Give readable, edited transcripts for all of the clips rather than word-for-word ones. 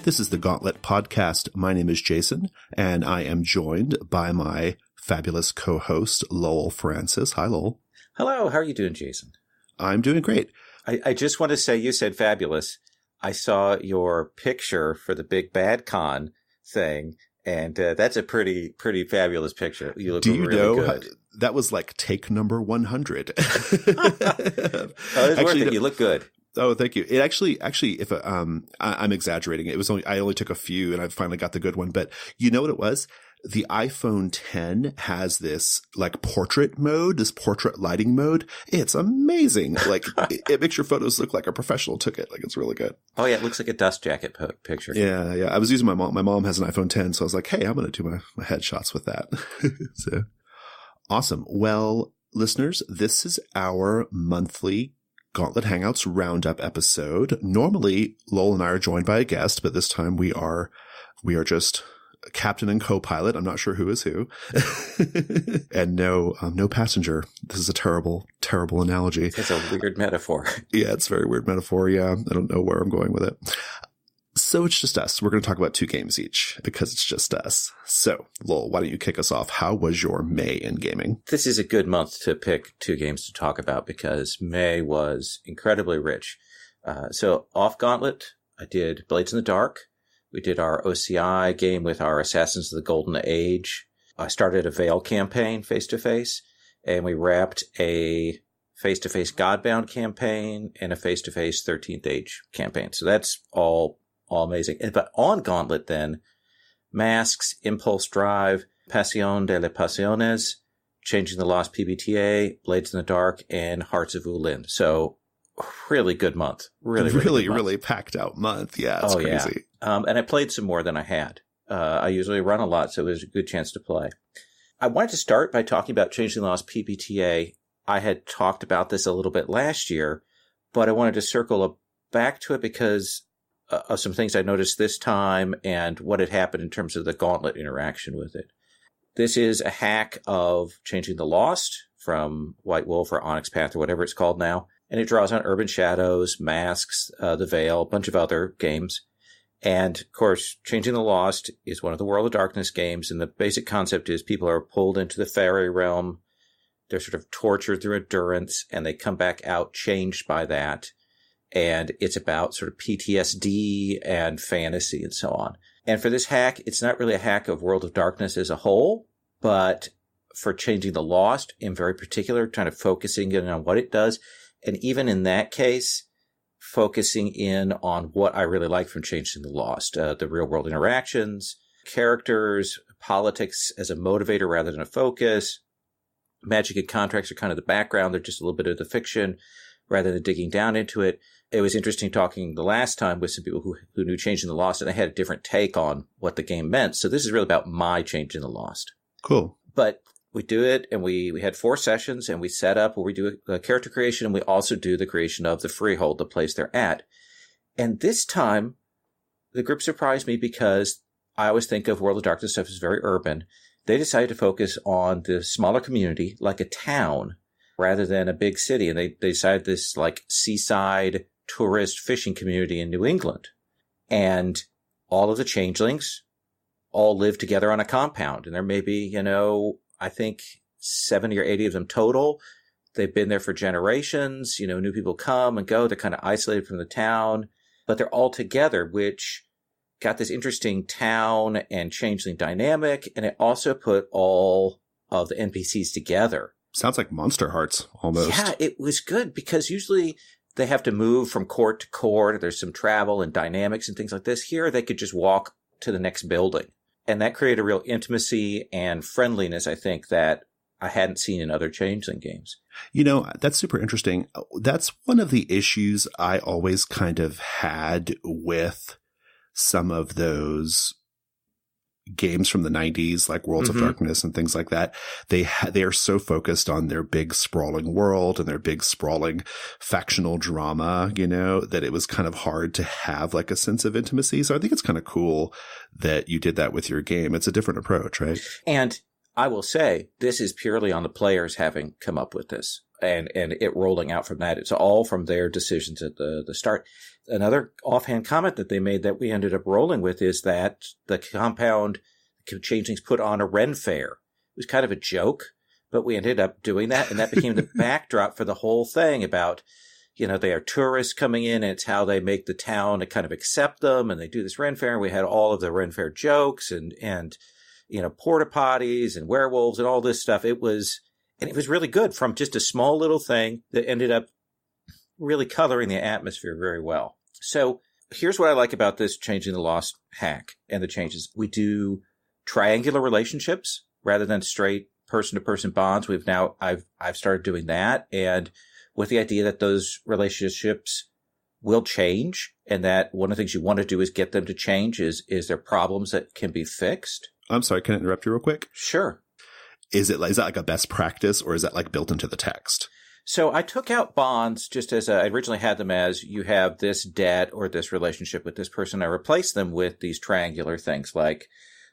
This is the Gauntlet Podcast. My name is Jason, and I am joined by my fabulous co-host, Lowell Francis. Hi, Lowell. Hello. How are you doing, Jason? I'm doing great. I just want to say, you said fabulous. I saw your picture for the Big Bad Con thing, and that's a pretty fabulous picture. You look really good. That was like take number 100. It's worth it. You look good. Oh, thank you. It actually, if I'm exaggerating. It was I only took a few, and I finally got the good one. But you know what it was? The iPhone 10 has this like portrait mode, this portrait lighting mode. It's amazing. Like it makes your photos look like a professional took it. Like it's really good. Oh yeah, it looks like a dust jacket picture. Yeah. I was using my mom. My mom has an iPhone 10, so I was like, hey, I'm going to do my headshots with that. So awesome. Well, listeners, this is our monthly Gauntlet Hangouts Roundup episode. Normally, Lowell and I are joined by a guest, but this time we are just captain and co-pilot. I'm not sure who is who. And no passenger. This is a terrible analogy. It's a weird metaphor. Yeah, it's a very weird metaphor. Yeah, I don't know where I'm going with it. So it's just us. We're going to talk about 2 games each because it's just us. So, Lowell, why don't you kick us off? How was your May in gaming? This is a good month to pick 2 games to talk about because May was incredibly rich. So off Gauntlet, I did Blades in the Dark. We did our OCI game with our Assassins of the Golden Age. I started a Veil campaign face-to-face, and we wrapped a face-to-face Godbound campaign and a face-to-face 13th Age campaign. So that's all amazing. But on Gauntlet then, Masks, Impulse Drive, Pasión de las Pasiones, Changing the Lost PbtA, Blades in the Dark, and Hearts of Ulin. So really good month. Really packed out month. Yeah, it's crazy. Yeah. And I played some more than I had. I usually run a lot, so it was a good chance to play. I wanted to start by talking about Changing the Lost PbtA. I had talked about this a little bit last year, but I wanted to circle back to it because of some things I noticed this time and what had happened in terms of the Gauntlet interaction with it. This is a hack of Changing the Lost from White Wolf or Onyx Path or whatever it's called now. And it draws on Urban Shadows, Masks, The Veil, a bunch of other games. And, of course, Changing the Lost is one of the World of Darkness games. And the basic concept is people are pulled into the fairy realm. They're sort of tortured through endurance, and they come back out changed by that. And it's about sort of PTSD and fantasy and so on. And for this hack, it's not really a hack of World of Darkness as a whole, but for Changing the Lost in very particular, kind of focusing in on what it does. And even in that case, focusing in on what I really like from Changing the Lost, the real world interactions, characters, politics as a motivator rather than a focus. Magic and contracts are kind of the background. They're just a little bit of the fiction rather than digging down into it. It was interesting talking the last time with some people who knew Changing the Lost, and they had a different take on what the game meant. So this is really about my Changing the Lost. Cool. But we do it, and we had 4 sessions, and we set up where we do a character creation, and we also do the creation of the freehold, the place they're at. And this time, the group surprised me because I always think of World of Darkness stuff as very urban. They decided to focus on the smaller community, like a town, rather than a big city. And they decided this like seaside tourist fishing community in New England. And all of the changelings all live together on a compound. And there may be, I think 70 or 80 of them total. They've been there for generations. New people come and go. They're kind of isolated from the town, but they're all together, which got this interesting town and changeling dynamic. And it also put all of the NPCs together. Sounds like Monster Hearts almost. Yeah, it was good because usually they have to move from court to court. There's some travel and dynamics and things like this. Here, they could just walk to the next building. And that created a real intimacy and friendliness, I think, that I hadn't seen in other Changeling games. That's super interesting. That's one of the issues I always kind of had with some of those games from the 90s, like Worlds of Darkness and things like that. They are so focused on their big sprawling world and their big sprawling factional drama, that it was kind of hard to have like a sense of intimacy. So I think it's kind of cool that you did that with your game. It's a different approach, right? And I will say this is purely on the players having come up with this. and it rolling out from that. It's all from their decisions at the start. Another offhand comment that they made that we ended up rolling with is that the compound changelings put on a Ren fair. It was kind of a joke, but we ended up doing that, and that became the backdrop for the whole thing about, they are tourists coming in, and it's how they make the town to kind of accept them, and they do this Ren fair, and we had all of the Ren fair jokes and porta potties and werewolves and all this stuff. It was really good from just a small little thing that ended up really coloring the atmosphere very well. So here's what I like about this Changing the Lost hack and the changes. We do triangular relationships rather than straight person-to-person bonds. I've started doing that, and with the idea that those relationships will change, and that one of the things you want to do is get them to change. Is there problems that can be fixed? I'm sorry, can I interrupt you real quick? Sure. Is that like a best practice, or is that like built into the text? So I took out bonds just as I originally had them as you have this debt or this relationship with this person. I replaced them with these triangular things like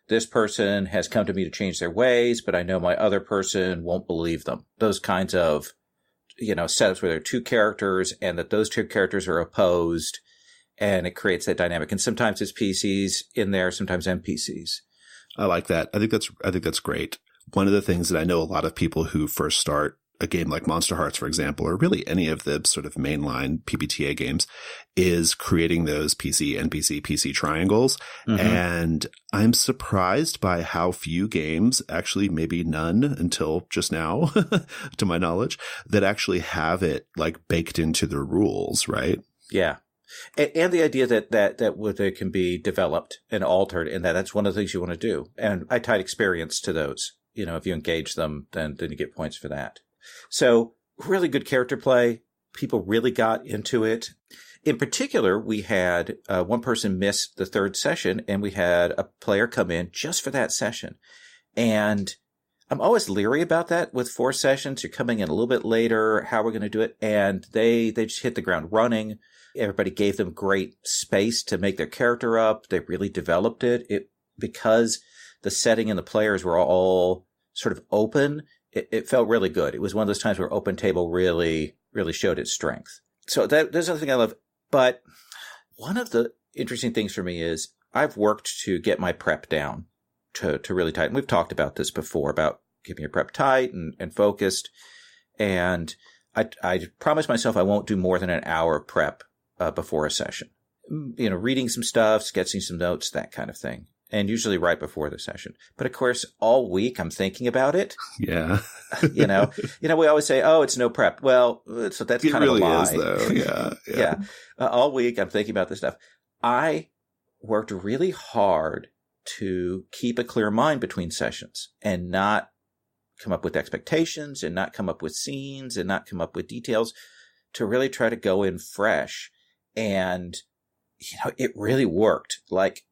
this person has come to me to change their ways, but I know my other person won't believe them. Those kinds of setups where there are two characters and that those two characters are opposed, and it creates that dynamic. And sometimes it's PCs in there, sometimes NPCs. I like that. I think that's great. One of the things that I know a lot of people who first start a game like Monster Hearts, for example, or really any of the sort of mainline PbtA games, is creating those PC triangles. Mm-hmm. And I'm surprised by how few games, actually maybe none until just now, to my knowledge, that actually have it like baked into the rules, right? Yeah. And the idea that it can be developed and altered, and that's one of the things you want to do. And I tied experience to those. If you engage them, then you get points for that. So really good character play. People really got into it. In particular, we had one person miss the third session, and we had a player come in just for that session. And I'm always leery about that with 4 sessions. You're coming in a little bit later. How we're going to do it. And they just hit the ground running. Everybody gave them great space to make their character up. They really developed it. Because the setting and the players were all sort of open. It felt really good. It was one of those times where Open Table really, really showed its strength. So there's another thing I love. But one of the interesting things for me is I've worked to get my prep down to really tight. And we've talked about this before, about keeping your prep tight and focused. And I promised myself I won't do more than an hour of prep before a session. Reading some stuff, sketching some notes, that kind of thing. And usually right before the session. But of course, all week I'm thinking about it. Yeah. We always say, oh, it's no prep. Well, so that's kind really of a lie. Is, though. Yeah. Yeah. All week I'm thinking about this stuff. I worked really hard to keep a clear mind between sessions and not come up with expectations and not come up with scenes and not come up with details, to really try to go in fresh. And, it really worked. Like,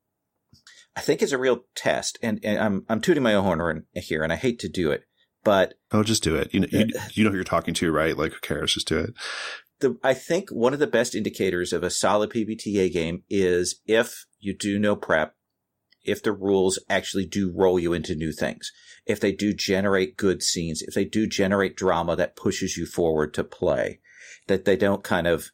I think it's a real test, and I'm tooting my own horn here, and I hate to do it, but just do it. You know who you're talking to, right? Like, who cares? Just do it. I think one of the best indicators of a solid PbtA game is if you do no prep, if the rules actually do roll you into new things, if they do generate good scenes, if they do generate drama that pushes you forward to play, that they don't kind of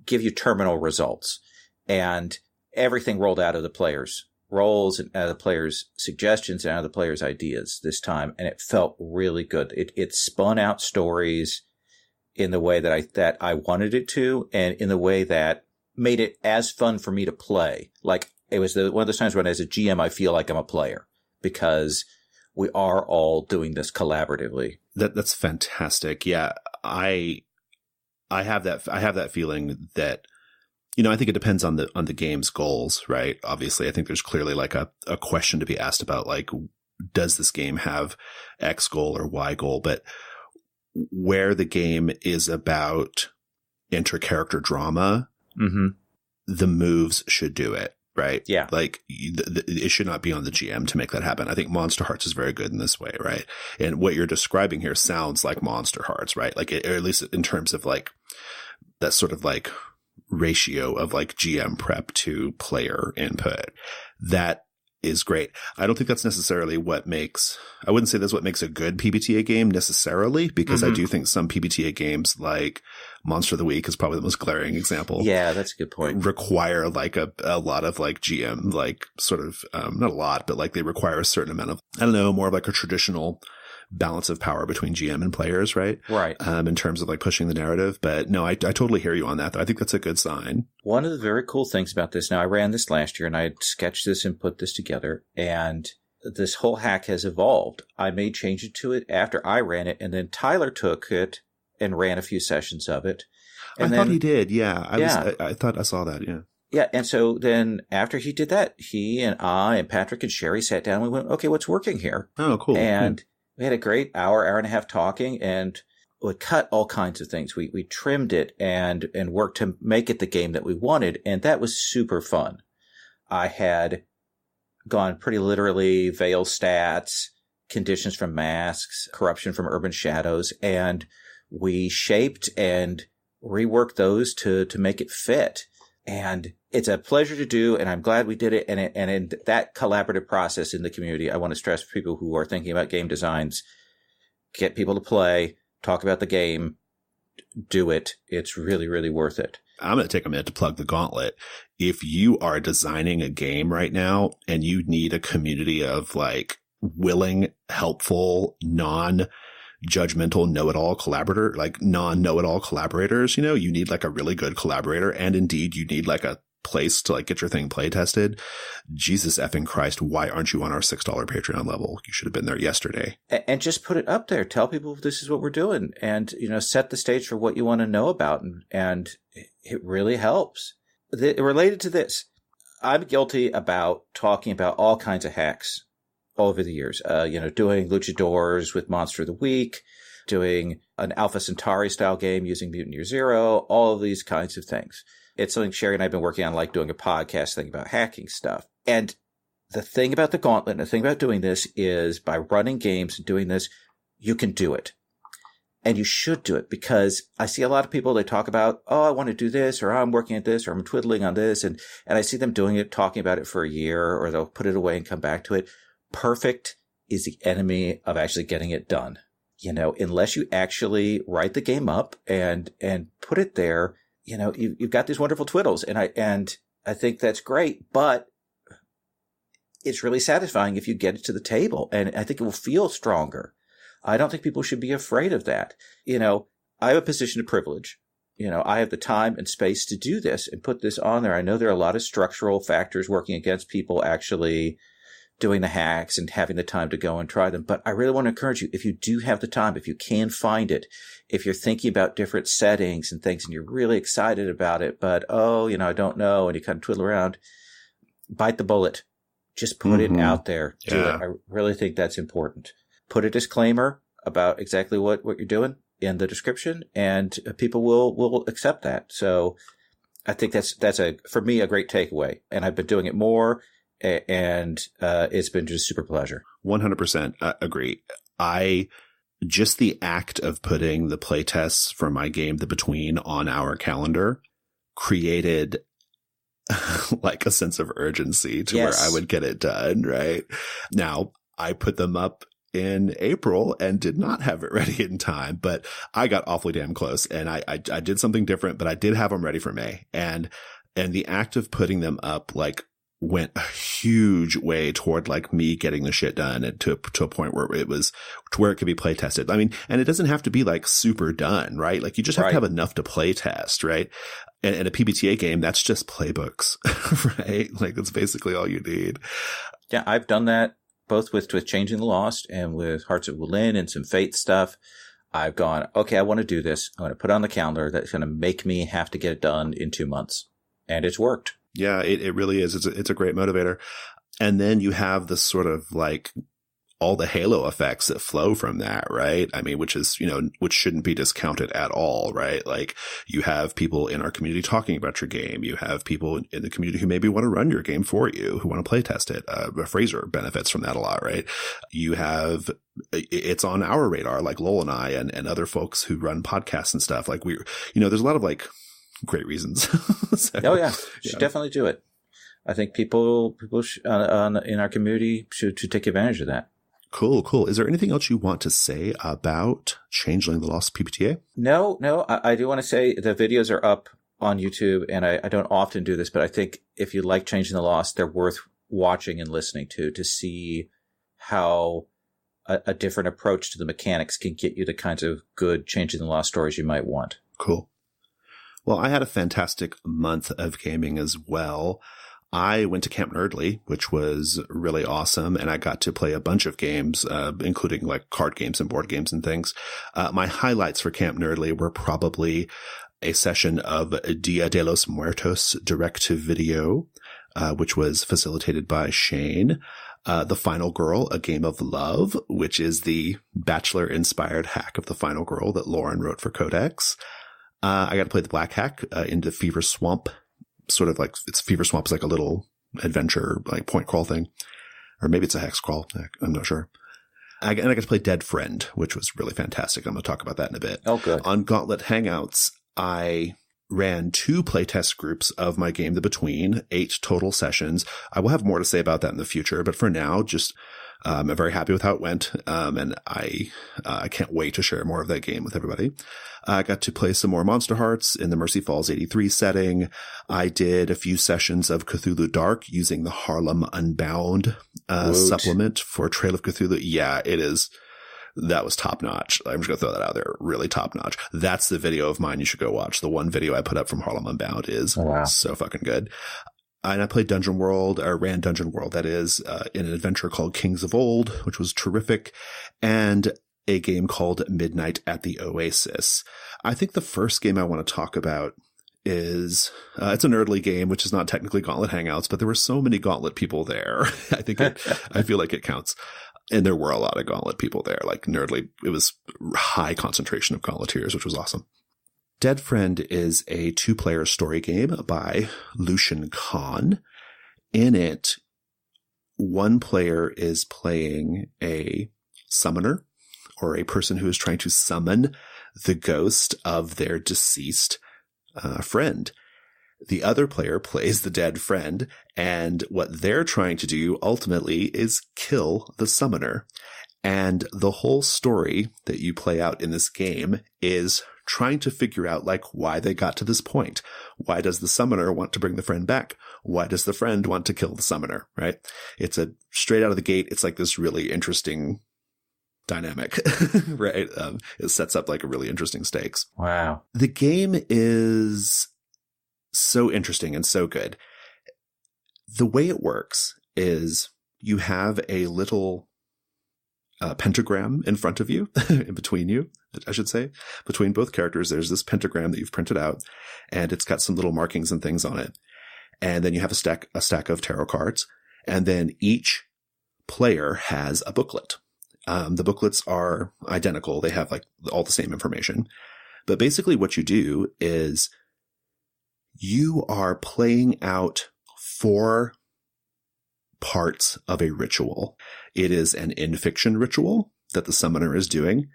give you terminal results and everything rolled out of the players' roles and out of the players' suggestions and out of the players' ideas this time. And it felt really good. It spun out stories in the way that I wanted it to, and in the way that made it as fun for me to play. Like, it was one of those times when as a GM, I feel like I'm a player because we are all doing this collaboratively. That's fantastic. Yeah. I have that feeling that, I think it depends on the game's goals, right? Obviously, I think there's clearly like a question to be asked about, like, does this game have X goal or Y goal? But where the game is about inter-character drama, mm-hmm. the moves should do it, right? Yeah. Like, it should not be on the GM to make that happen. I think Monster Hearts is very good in this way, right? And what you're describing here sounds like Monster Hearts, right? Like, or at least in terms of like that sort of like ratio of like GM prep to player input, that is great. I don't think that's necessarily I wouldn't say that's what makes a good PbtA game necessarily, because I do think some PbtA games like Monster of the Week is probably the most glaring example. Yeah, that's a good point. Require like a lot of like GM, like sort of, not a lot, but like they require a certain amount of, I don't know, more of like a traditional balance of power between GM and players, right? Right. In terms of like pushing the narrative. But no, I totally hear you on that. I think that's a good sign. One of the very cool things about this, now I ran this last year and I had sketched this and put this together, and this whole hack has evolved. I made changes to it after I ran it, and then Tyler took it and ran a few sessions of it. And I thought he did. Yeah. I thought I saw that. Yeah. Yeah. And so then after he did that, he and I and Patrick and Sherry sat down and we went, okay, what's working here? Oh, cool. And we had a great hour and a half talking, and we cut all kinds of things. We trimmed it and worked to make it the game that we wanted. And that was super fun. I had gone pretty literally veil stats, conditions from masks, corruption from urban shadows, and we shaped and reworked those to make it fit. And it's a pleasure to do, and I'm glad we did it. And in that collaborative process in the community, I want to stress for people who are thinking about game designs, get people to play, talk about the game, do it. It's really, really worth it. I'm going to take a minute to plug the gauntlet. If you are designing a game right now and you need a community of like willing, helpful, non-judgmental know-it-all non-know-it-all collaborators, you need like a really good collaborator. And indeed, you need like a place to like get your thing play tested. Jesus effing Christ, why aren't you on our $6 Patreon level? You should have been there yesterday. And just put it up there. Tell people this is what we're doing, and set the stage for what you want to know about, and it really helps. Related to this, I'm guilty about talking about all kinds of hacks over the years. Doing luchadors with Monster of the Week, doing an Alpha Centauri style game using Mutant Year Zero, all of these kinds of things. It's something Sherry and I have been working on, like doing a podcast thing about hacking stuff. And the thing about the gauntlet, and the thing about doing this is by running games and doing this, you can do it. And you should do it, because I see a lot of people, they talk about, oh, I want to do this, or I'm working at this, or I'm twiddling on this. And I see them doing it, talking about it for a year, or they'll put it away and come back to it. Perfect is the enemy of actually getting it done. Unless you actually write the game up and put it there, you've got these wonderful twiddles, and I think that's great, but it's really satisfying if you get it to the table, and I think it will feel stronger. I don't think people should be afraid of that. I have a position of privilege. I have the time and space to do this and put this on there. I know there are a lot of structural factors working against people actually doing the hacks and having the time to go and try them. But I really want to encourage you, if you do have the time, if you can find it, if you're thinking about different settings and things and you're really excited about it, but, I don't know, and you kind of twiddle around, bite the bullet. Just put it out there. Do it. I really think that's important. Put a disclaimer about exactly what you're doing in the description, and people will accept that. So I think that's for me, a great takeaway. And I've been doing it more, and it's been just super pleasure. 100% agree. Just the act of putting the playtests for my game, The Between, on our calendar created like a sense of urgency to where I would get it done, right? Now, I put them up in April and did not have it ready in time, but I got awfully damn close, and I did something different, but I did have them ready for May. And the act of putting them up went a huge way toward like me getting the shit done, and to a point where it could be play tested. I mean, and it doesn't have to be like super done, right? Like you just have to have enough to play test, right? And in a PbtA game, that's just playbooks, right? Like that's basically all you need. Yeah, I've done that both with Changing the Lost and with Hearts of Wulin and some Fate stuff. I've gone, okay, I want to do this. I'm going to put it on the calendar. That's going to make me have to get it done in 2 months. And it's worked. Yeah, it really is. It's a great motivator. And then you have this sort of like all the halo effects that flow from that, right? I mean, which shouldn't be discounted at all, right? Like you have people in our community talking about your game. You have people in the community who maybe want to run your game for you, who want to play test it. Fraser benefits from that a lot, right? You have, it's on our radar, like Lowell and I and other folks who run podcasts and stuff. Like there's a lot of like great reasons. So, oh yeah, you should definitely do it. I think people in our community should take advantage of that. Cool. Is there anything else you want to say about Changeling: The Lost PbtA? No. I do want to say the videos are up on YouTube, and I don't often do this, but I think if you like Changeling: The Lost, they're worth watching and listening to see how a different approach to the mechanics can get you the kinds of good Changeling: The Lost stories you might want. Cool. Well, I had a fantastic month of gaming as well. I went to Camp Nerdly, which was really awesome, and I got to play a bunch of games, including like card games and board games and things. My highlights for Camp Nerdly were probably a session of Dia de los Muertos direct-to-video, which was facilitated by Shane. The Final Girl, A Game of Love, which is the Bachelor-inspired hack of The Final Girl that Lauren wrote for Codex. I got to play the Black Hack into Fever Swamp. Sort of like Fever Swamp is like a little adventure, like point crawl thing, or maybe it's a hex crawl. I'm not sure. And I got to play Dead Friend, which was really fantastic. I'm going to talk about that in a bit. Oh, good. On Gauntlet Hangouts, I ran 2 playtest groups of my game, The Between, 8 total sessions. I will have more to say about that in the future, but for now, just I'm very happy with how it went, and I can't wait to share more of that game with everybody. I got to play some more Monster Hearts in the Mercy Falls 83 setting. I did a few sessions of Cthulhu Dark using the Harlem Unbound supplement for Trail of Cthulhu. Yeah, it is. That was top notch. I'm just going to throw that out there. Really top notch. That's the video of mine you should go watch. The one video I put up from Harlem Unbound is so fucking good. And I played Dungeon World, or ran Dungeon World, that is, in an adventure called Kings of Old, which was terrific, and a game called Midnight at the Oasis. I think the first game I want to talk about is, it's a Nerdly game, which is not technically Gauntlet Hangouts, but there were so many Gauntlet people there. I feel like it counts. And there were a lot of Gauntlet people there, like Nerdly. It was high concentration of Gauntleteers, which was awesome. Dead Friend is a 2-player story game by Lucian Khan. In it, one player is playing a summoner, or a person who is trying to summon the ghost of their deceased friend. The other player plays the dead friend, and what they're trying to do ultimately is kill the summoner. And the whole story that you play out in this game is trying to figure out, like, why they got to this point. Why does the summoner want to bring the friend back? Why does the friend want to kill the summoner, right? It's a straight out of the gate. It's like this really interesting dynamic, right? It sets up like a really interesting stakes. Wow. The game is so interesting and so good. The way it works is you have a little pentagram in front of you, in between you, I should say. Between both characters, there's this pentagram that you've printed out, and it's got some little markings and things on it. And then you have a stack of tarot cards, and then each player has a booklet. The booklets are identical. They have like all the same information. But basically what you do is you are playing out 4 parts of a ritual. It is an in-fiction ritual that the summoner is doing,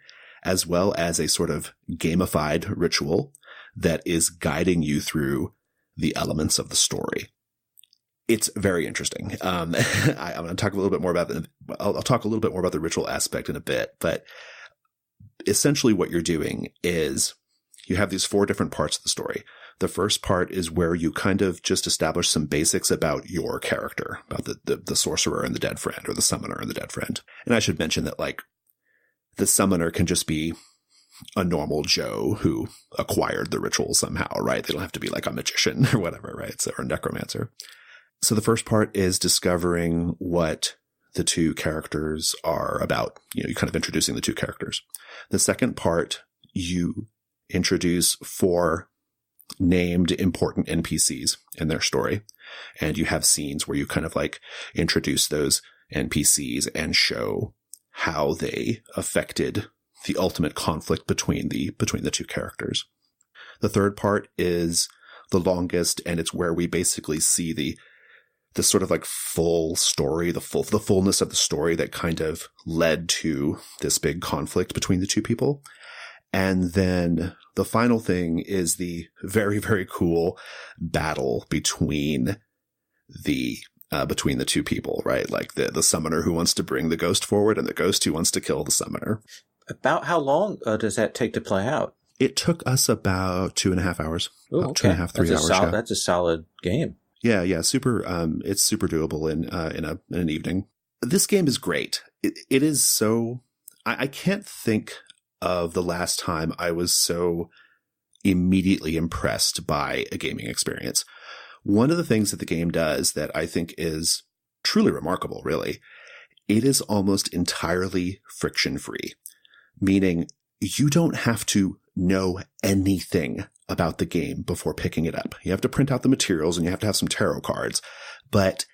as well as a sort of gamified ritual that is guiding you through the elements of the story. It's very interesting. I'm going to talk a little bit more about I'll talk a little bit more about the ritual aspect in a bit, but essentially what you're doing is you have these 4 different parts of the story. The first part is where you kind of just establish some basics about your character, about the sorcerer and the dead friend, or the summoner and the dead friend. And I should mention that, like, the summoner can just be a normal Joe who acquired the ritual somehow, right? They don't have to be like a magician or whatever, right? So, or a necromancer. So the first part is discovering what the 2 characters are about. You're kind of introducing the 2 characters. The second part, you introduce 4 named important NPCs in their story. And you have scenes where you kind of like introduce those NPCs and show how they affected the ultimate conflict between the 2 characters. The third part is the longest, and it's where we basically see the sort of like full story, the fullness of the story that kind of led to this big conflict between the 2 people. And then the final thing is the very, very cool battle between between the two people, right? Like the summoner who wants to bring the ghost forward and the ghost who wants to kill the summoner. About how long does that take to play out? It took us about 2.5 hours. Oh, about okay. 2.5, 3 hours. That's a solid game. Yeah. Super. It's super doable in an evening. This game is great. It is so, I can't think of the last time I was so immediately impressed by a gaming experience. One of the things that the game does that I think is truly remarkable, really, it is almost entirely friction-free, meaning you don't have to know anything about the game before picking it up. You have to print out the materials and you have to have some tarot cards, but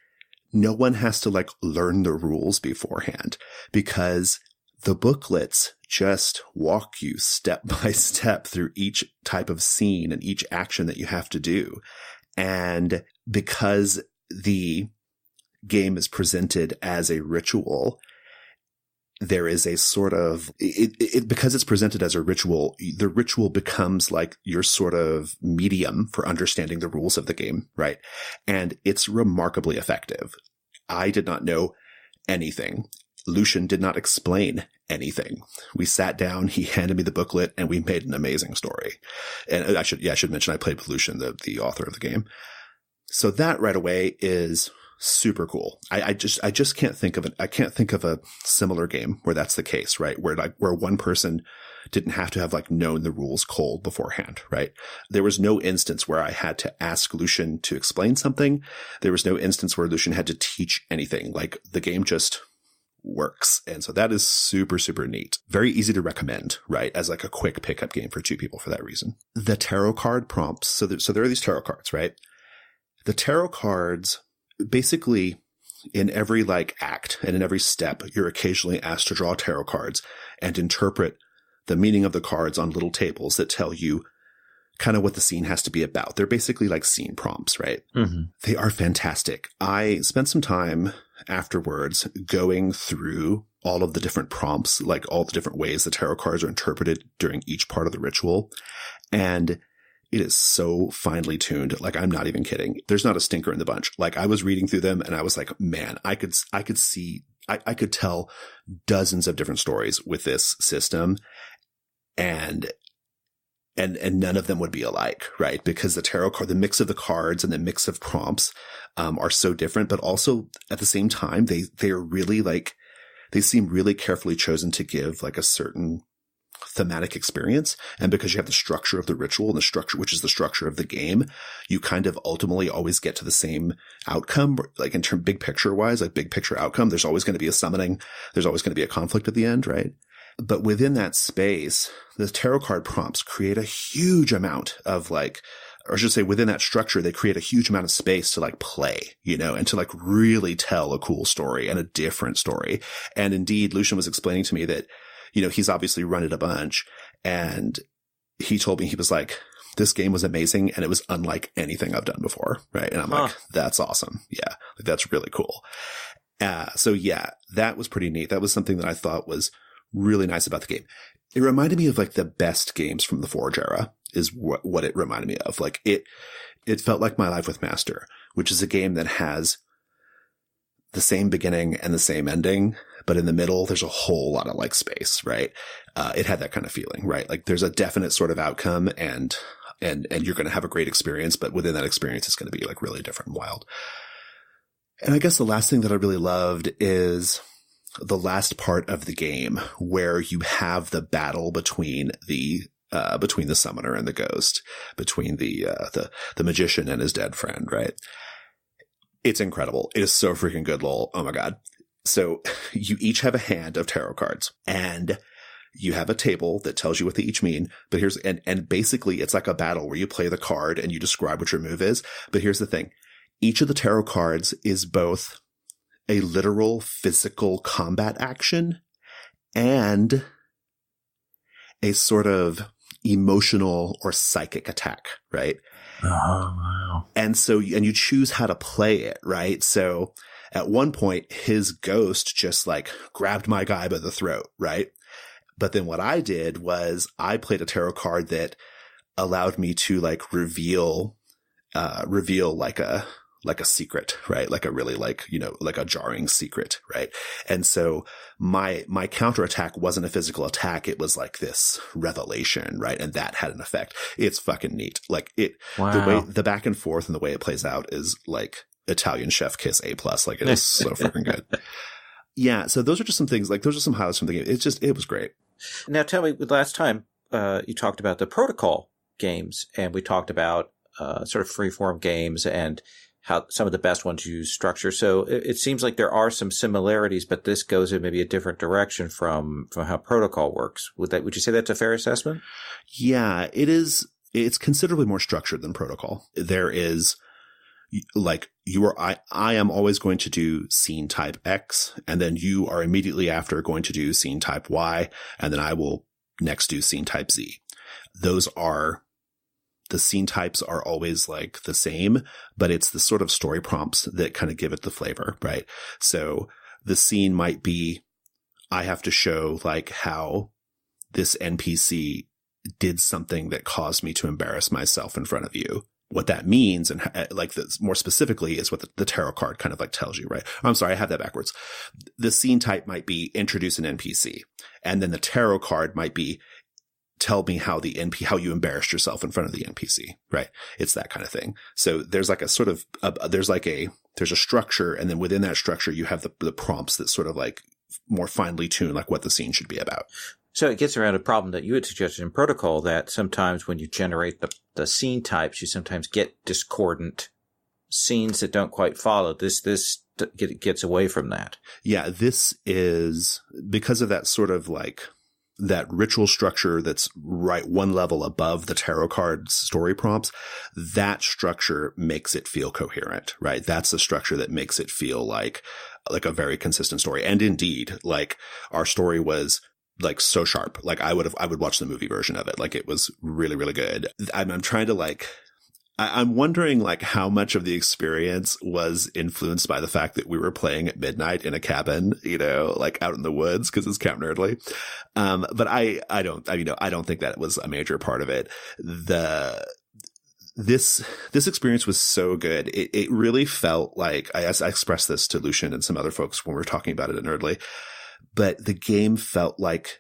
no one has to like learn the rules beforehand because the booklets just walk you step by step through each type of scene and each action that you have to do. And because the game is presented as a ritual, there is a sort of, because it's presented as a ritual, the ritual becomes like your sort of medium for understanding the rules of the game, right? And it's remarkably effective. I did not know anything. Lucian did not explain anything. We sat down, he handed me the booklet, and we made an amazing story. And I should mention I played with Lucian, the author of the game. So that right away is super cool. I just can't think of I can't think of a similar game where that's the case, right? Where one person didn't have to have like known the rules cold beforehand, right? There was no instance where I had to ask Lucian to explain something. There was no instance where Lucian had to teach anything. Like the game just works. And so that is super, super neat. Very easy to recommend, right? As like a quick pickup game for two people for that reason. The tarot card prompts. So there are these tarot cards, right? The tarot cards, basically in every like act and in every step, you're occasionally asked to draw tarot cards and interpret the meaning of the cards on little tables that tell you kind of what the scene has to be about. They're basically like scene prompts, right? Mm-hmm. They are fantastic. I spent some time afterwards going through all of the different prompts, like all the different ways the tarot cards are interpreted during each part of the ritual. And it is so finely tuned. Like, I'm not even kidding. There's not a stinker in the bunch. Like, I was reading through them and I was like, man, I could tell dozens of different stories with this system. And none of them would be alike, right? Because the tarot card, the mix of the cards and the mix of prompts, are so different, but also at the same time, they are really like, they seem really carefully chosen to give like a certain thematic experience. And because you have the structure of the ritual and the structure, which is the structure of the game, you kind of ultimately always get to the same outcome, like in term big picture wise, like big picture outcome. There's always going to be a summoning. There's always going to be a conflict at the end, right? But within that space, the tarot card prompts create a huge amount of like, or I should say within that structure, they create a huge amount of space to like play, you know, and to like really tell a cool story and a different story. And indeed, Lucian was explaining to me that, you know, he's obviously run it a bunch, and he told me, he was like, this game was amazing and it was unlike anything I've done before. Right. And I'm like, that's awesome. Yeah. Like, that's really cool. So yeah, that was pretty neat. That was something that I thought was really nice about the game. It reminded me of like the best games from the Forge era is what it reminded me of. Like it felt like My Life with Master, which is a game that has the same beginning and the same ending, but in the middle, there's a whole lot of like space, right? It had that kind of feeling, right? Like there's a definite sort of outcome and you're going to have a great experience, but within that experience, it's going to be like really different and wild. And I guess the last thing that I really loved is the last part of the game where you have the battle between the summoner and the ghost, between the magician and his dead friend, right? It's incredible. It is so freaking good, lol. Oh my God. So you each have a hand of tarot cards and you have a table that tells you what they each mean. But and basically it's like a battle where you play the card and you describe what your move is. But here's the thing. Each of the tarot cards is both a literal physical combat action and a sort of emotional or psychic attack, right? Oh, wow. And you choose how to play it, right? So at one point, his ghost just like grabbed my guy by the throat, right? But then what I did was I played a tarot card that allowed me to like reveal like like a secret, right? Like a really like, like a jarring secret, right? And so my counterattack wasn't a physical attack. It was like this revelation, right? And that had an effect. It's fucking neat. Like the back and forth and the way it plays out is like Italian chef kiss A+. Like it is so freaking good. Yeah. So those are just some things, like those are some highlights from the game. It was great. Now tell me, last time you talked about the protocol games, and we talked about sort of freeform games and how some of the best ones use structure. So it seems like there are some similarities, but this goes in maybe a different direction from how protocol works. Would you say that's a fair assessment? Yeah, it is. It's considerably more structured than protocol. There is like I am always going to do scene type X, and then you are immediately after going to do scene type Y, and then I will next do scene type Z. The scene types are always like the same, but it's the sort of story prompts that kind of give it the flavor, right? So the scene might be, I have to show like how this NPC did something that caused me to embarrass myself in front of you. What that means, and like more specifically, is what the tarot card kind of like tells you, right? I'm sorry, I have that backwards. The scene type might be introduce an NPC, and then the tarot card might be tell me how you embarrassed yourself in front of the NPC, right? It's that kind of thing. So there's like a sort of there's a structure, and then within that structure you have the prompts that sort of like more finely tune like what the scene should be about. So it gets around a problem that you had suggested in protocol, that sometimes when you generate the scene types, you sometimes get discordant scenes that don't quite follow. This gets away from that. Yeah, this is because of that sort of like that ritual structure that's right one level above the tarot card story prompts. That structure makes it feel coherent, right? That's the structure that makes it feel like a very consistent story. And indeed, like our story was like so sharp. Like I would watch the movie version of it. Like it was really, really good. I'm trying to like, I'm wondering like how much of the experience was influenced by the fact that we were playing at midnight in a cabin, like out in the woods, because it's Camp Nerdly. But I don't think that was a major part of it. This experience was so good. It really felt like I expressed this to Lucian and some other folks when we were talking about it at Nerdly, but the game felt like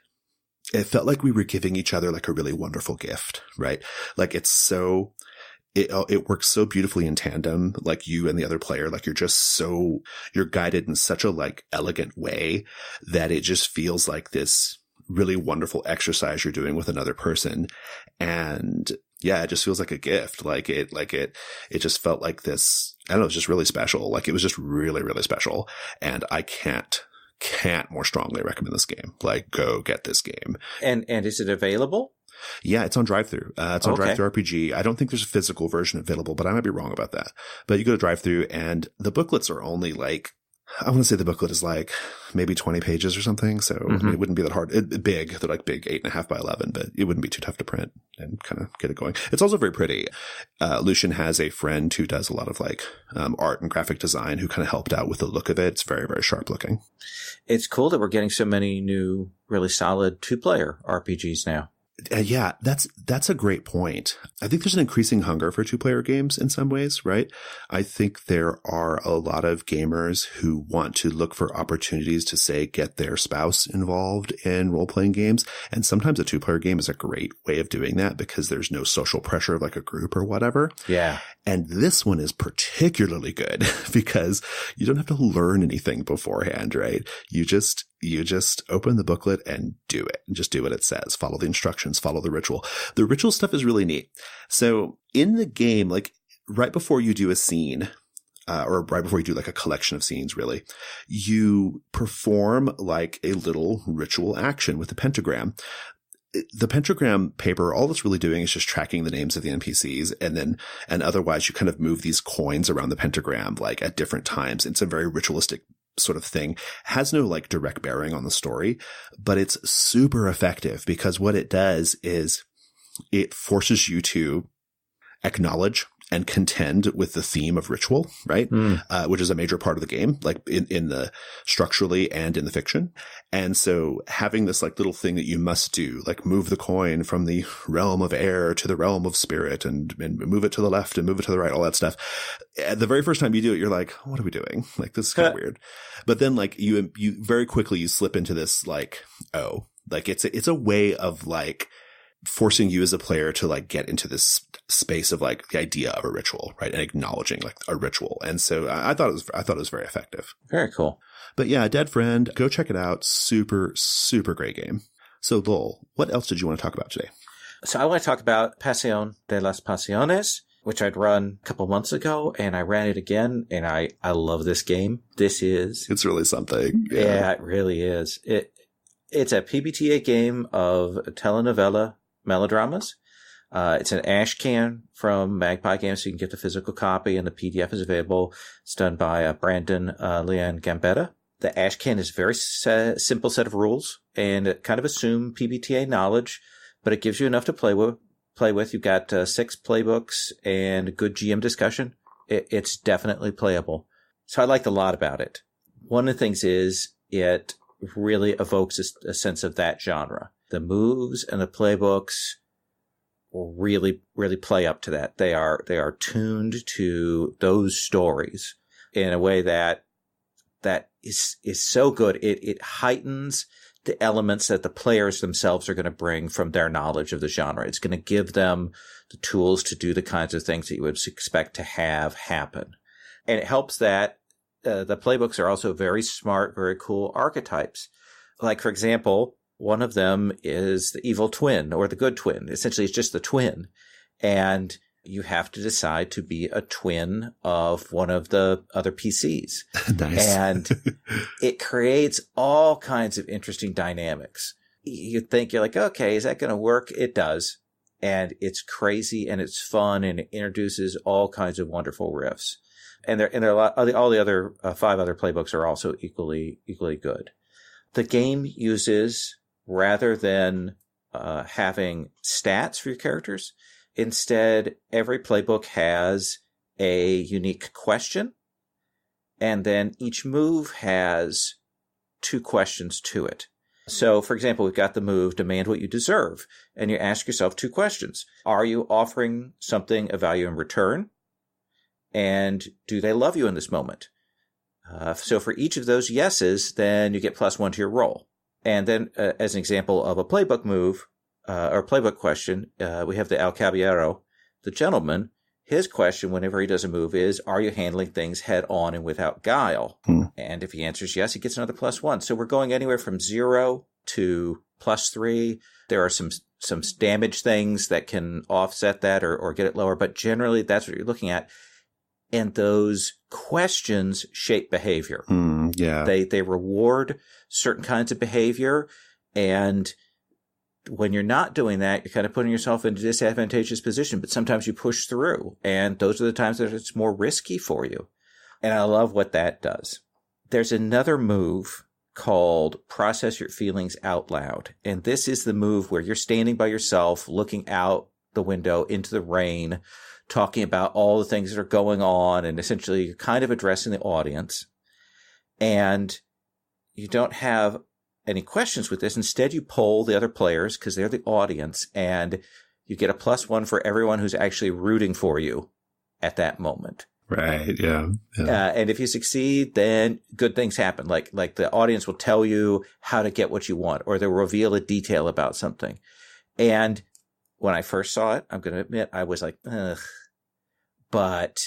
we were giving each other like a really wonderful gift, right? Like it works so beautifully in tandem, like you and the other player, like you're guided in such a like elegant way that it just feels like this really wonderful exercise you're doing with another person. And yeah, it just feels like a gift. It just felt like this, I don't know, it's just really special. Like it was just really, really special. And I can't more strongly recommend this game. Like go get this game. And is it available? Yeah, it's on drive-thru. It's on drive-thru RPG. I don't think there's a physical version available, but I might be wrong about that. But you go to drive-thru, and the booklets are only like, I want to say the booklet is like maybe 20 pages or something. So it wouldn't be that hard. Big. They're like big 8.5 by 11, but it wouldn't be too tough to print and kind of get it going. It's also very pretty. Lucian has a friend who does a lot of like art and graphic design who kind of helped out with the look of it. It's very, very sharp looking. It's cool that we're getting so many new, really solid 2-player RPGs now. Yeah, that's a great point. I think there's an increasing hunger for 2-player games in some ways, right? I think there are a lot of gamers who want to look for opportunities to, say, get their spouse involved in role-playing games. And sometimes a 2-player game is a great way of doing that because there's no social pressure of like a group or whatever. Yeah. And this one is particularly good because you don't have to learn anything beforehand, right? You just open the booklet and do it. And just do what it says. Follow the instructions, follow the ritual. The ritual stuff is really neat. So in the game, like right before you do a scene, or right before you do like a collection of scenes, really, you perform like a little ritual action with the pentagram. The pentagram paper, all it's really doing is just tracking the names of the NPCs. And otherwise you kind of move these coins around the pentagram, like at different times. It's a very ritualistic sort of thing. Has no like direct bearing on the story, but it's super effective because what it does is it forces you to acknowledge and contend with the theme of ritual, right? Which is a major part of the game, like in the structurally and in the fiction. And so having this like little thing that you must do, like move the coin from the realm of air to the realm of spirit and move it to the left and move it to the right, all that stuff. The very first time you do it, you're like, what are we doing? Like, this is kind of weird. But then like you very quickly you slip into this like, oh, like it's a way of like forcing you as a player to like get into this space of like the idea of a ritual, right? And acknowledging like a ritual. And so I thought it was very effective. Very cool. But yeah, Dead Friend, go check it out. Super, super great game. So Lowell, what else did you want to talk about today? So I want to talk about Pasión de las Pasiones, which I'd run a couple months ago, and I ran it again, and I love this game. It's really something. Yeah, it really is. It's a PbtA game of telenovela melodramas. It's an ash can from Magpie Games, so you can get the physical copy, and the PDF is available. It's done by Brandon Leon Gambetta. The ash can is a very simple set of rules, and it kind of assume PbtA knowledge, but it gives you enough to play with. You've got 6 playbooks and good GM discussion. It's definitely playable. So I liked a lot about it. One of the things is it really evokes a sense of that genre. The moves and the playbooks really, really play up to that. They are tuned to those stories in a way that is so good. It heightens the elements that the players themselves are going to bring from their knowledge of the genre. It's going to give them the tools to do the kinds of things that you would expect to have happen. And it helps that the playbooks are also very smart, very cool archetypes. Like, for example, one of them is the evil twin or the good twin. Essentially, it's just the twin. And you have to decide to be a twin of one of the other PCs. Nice. And it creates all kinds of interesting dynamics. You think, you're like, okay, is that going to work? It does. And it's crazy and it's fun and it introduces all kinds of wonderful riffs. And there are a lot, all the other 5 other playbooks are also equally good. The game uses, rather than having stats for your characters, instead, every playbook has a unique question, and then each move has 2 questions to it. So, for example, we've got the move, Demand What You Deserve, and you ask yourself 2 questions. Are you offering something of value in return? And do they love you in this moment? So for each of those yeses, then you get +1 to your roll. And then, as an example of a playbook move, or playbook question, we have the El Caballero, the gentleman. His question whenever he does a move is, are you handling things head on and without guile? And if he answers yes, he gets another +1. So we're going anywhere from 0 to +3. There are some damage things that can offset that or get it lower, but generally that's what you're looking at. And those questions shape behavior. Yeah. They reward certain kinds of behavior. And when you're not doing that, you're kind of putting yourself in a disadvantageous position, but sometimes you push through. And those are the times that it's more risky for you. And I love what that does. There's another move called Process Your Feelings Out Loud. And this is the move where you're standing by yourself, looking out the window into the rain, talking about all the things that are going on, and essentially you're kind of addressing the audience. And you don't have any questions with this. Instead, you poll the other players because they're the audience, and you get a +1 for everyone who's actually rooting for you at that moment. Right. Yeah. And if you succeed, then good things happen. Like the audience will tell you how to get what you want, or they'll reveal a detail about something. And when I first saw it, I'm going to admit, I was like, ugh. But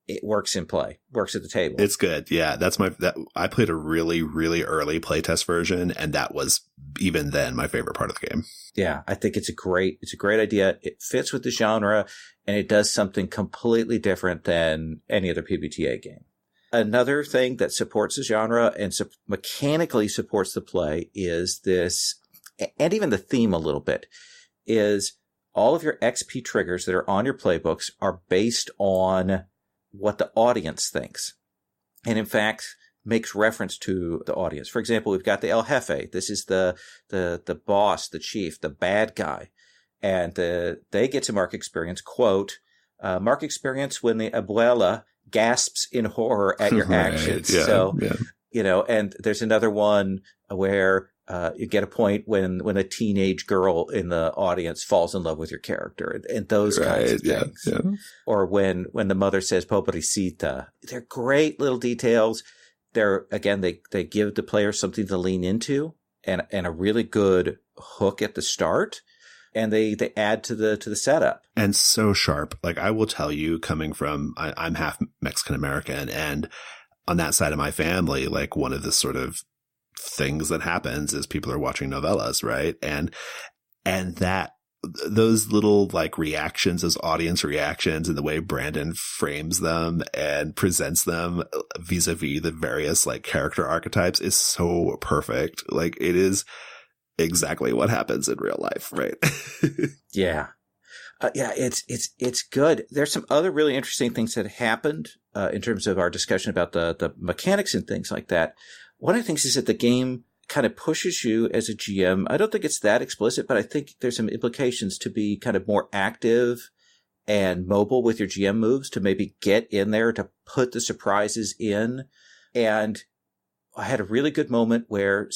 it works in play, works at the table. It's good. Yeah. I played a really, really early playtest version, and that was even then my favorite part of the game. Yeah. I think it's a great idea. It fits with the genre, and it does something completely different than any other PbtA game. Another thing that supports the genre and mechanically supports the play is this, and even the theme a little bit, is all of your XP triggers that are on your playbooks are based on what the audience thinks. And in fact, makes reference to the audience. For example, we've got the El Jefe. This is the boss, the chief, the bad guy. And they get to mark experience, quote, Mark experience when the abuela gasps in horror at your actions. Yeah, so, yeah. And there's another one where you get a point when a teenage girl in the audience falls in love with your character and those kinds of things. Yeah. Or when the mother says pobrecita. They're great little details. They give the player something to lean into and a really good hook at the start. And they add to the setup. And so sharp. Like, I will tell you, coming from, I'm half Mexican American, and on that side of my family, like, one of the sort of things that happens is people are watching novellas, right? And that, those little like reactions, those audience reactions, and the way Brandon frames them and presents them vis-a-vis the various like character archetypes is so perfect. Like, it is exactly what happens in real life, right? Yeah. It's good. There's some other really interesting things that happened in terms of our discussion about the mechanics and things like that. One of the things is that the game kind of pushes you as a GM. I don't think it's that explicit, but I think there's some implications to be kind of more active and mobile with your GM moves, to maybe get in there, to put the surprises in. And I had a really good moment where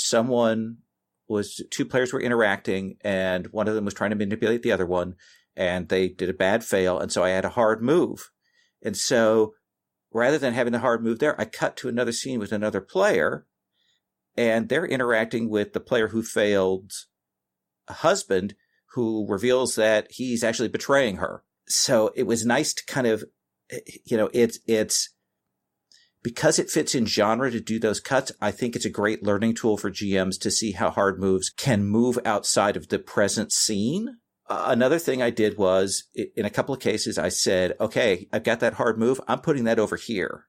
two players were interacting, and one of them was trying to manipulate the other one, and they did a bad fail. And so I had a hard move. And so rather than having the hard move there, I cut to another scene with another player, and they're interacting with the player who failed a husband, who reveals that he's actually betraying her. So it was nice to kind of, it's because it fits in genre to do those cuts. I think it's a great learning tool for GMs to see how hard moves can move outside of the present scene. Another thing I did was, in a couple of cases, I said, okay, I've got that hard move. I'm putting that over here.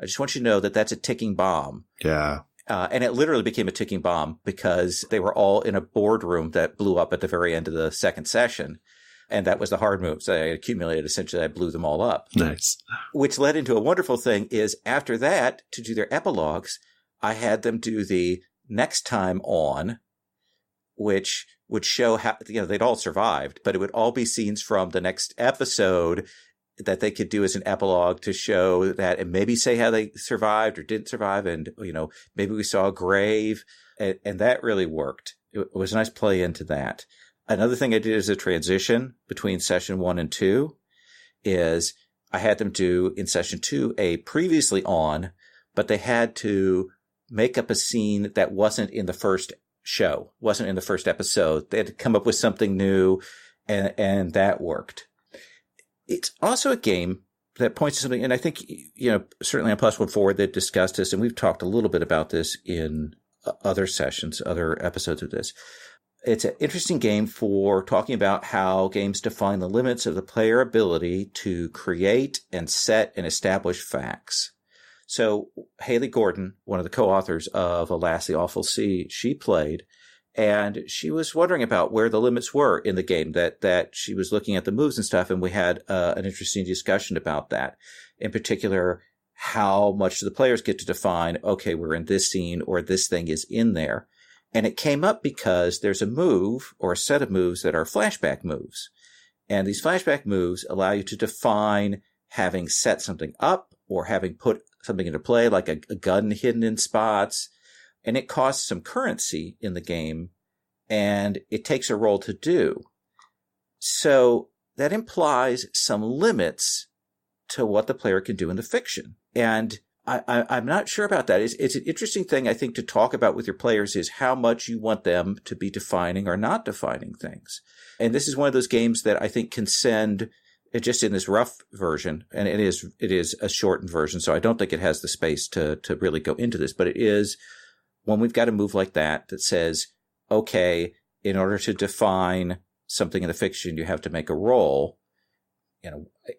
I just want you to know that that's a ticking bomb. Yeah. And it literally became a ticking bomb because they were all in a boardroom that blew up at the very end of the second session. And that was the hard move. So I accumulated, essentially, I blew them all up. Nice. Which led into a wonderful thing is, after that, to do their epilogues, I had them do the next time on, which would show how, they'd all survived, but it would all be scenes from the next episode that they could do as an epilogue to show that, and maybe say how they survived or didn't survive. And, maybe we saw a grave, and that really worked. It was a nice play into that. Another thing I did as a transition between session 1 and 2 is I had them do in session 2 a previously on, but they had to make up a scene that wasn't in the first show, wasn't in the first episode. They had to come up with something new, and that worked. It's also a game that points to something, and I think, certainly on Plus One Forward, they've discussed this, and we've talked a little bit about this in other sessions, other episodes of this. It's an interesting game for talking about how games define the limits of the player ability to create and set and establish facts. So Haley Gordon, one of the co-authors of Alas, the Awful Sea, she played, and she was wondering about where the limits were in the game, that she was looking at the moves and stuff, and we had an interesting discussion about that. In particular, how much do the players get to define, okay, we're in this scene, or this thing is in there. And it came up because there's a move or a set of moves that are flashback moves. And these flashback moves allow you to define having set something up or having put something into play, like a gun hidden in spots. And it costs some currency in the game, and it takes a roll to do. So that implies some limits to what the player can do in the fiction. And I'm not sure about that. It's an interesting thing, I think, to talk about with your players, is how much you want them to be defining or not defining things. And this is one of those games that I think can send, just in this rough version, and it is a shortened version, so I don't think it has the space to really go into this, but it is when we've got a move like that says, okay, in order to define something in the fiction, you have to make a roll.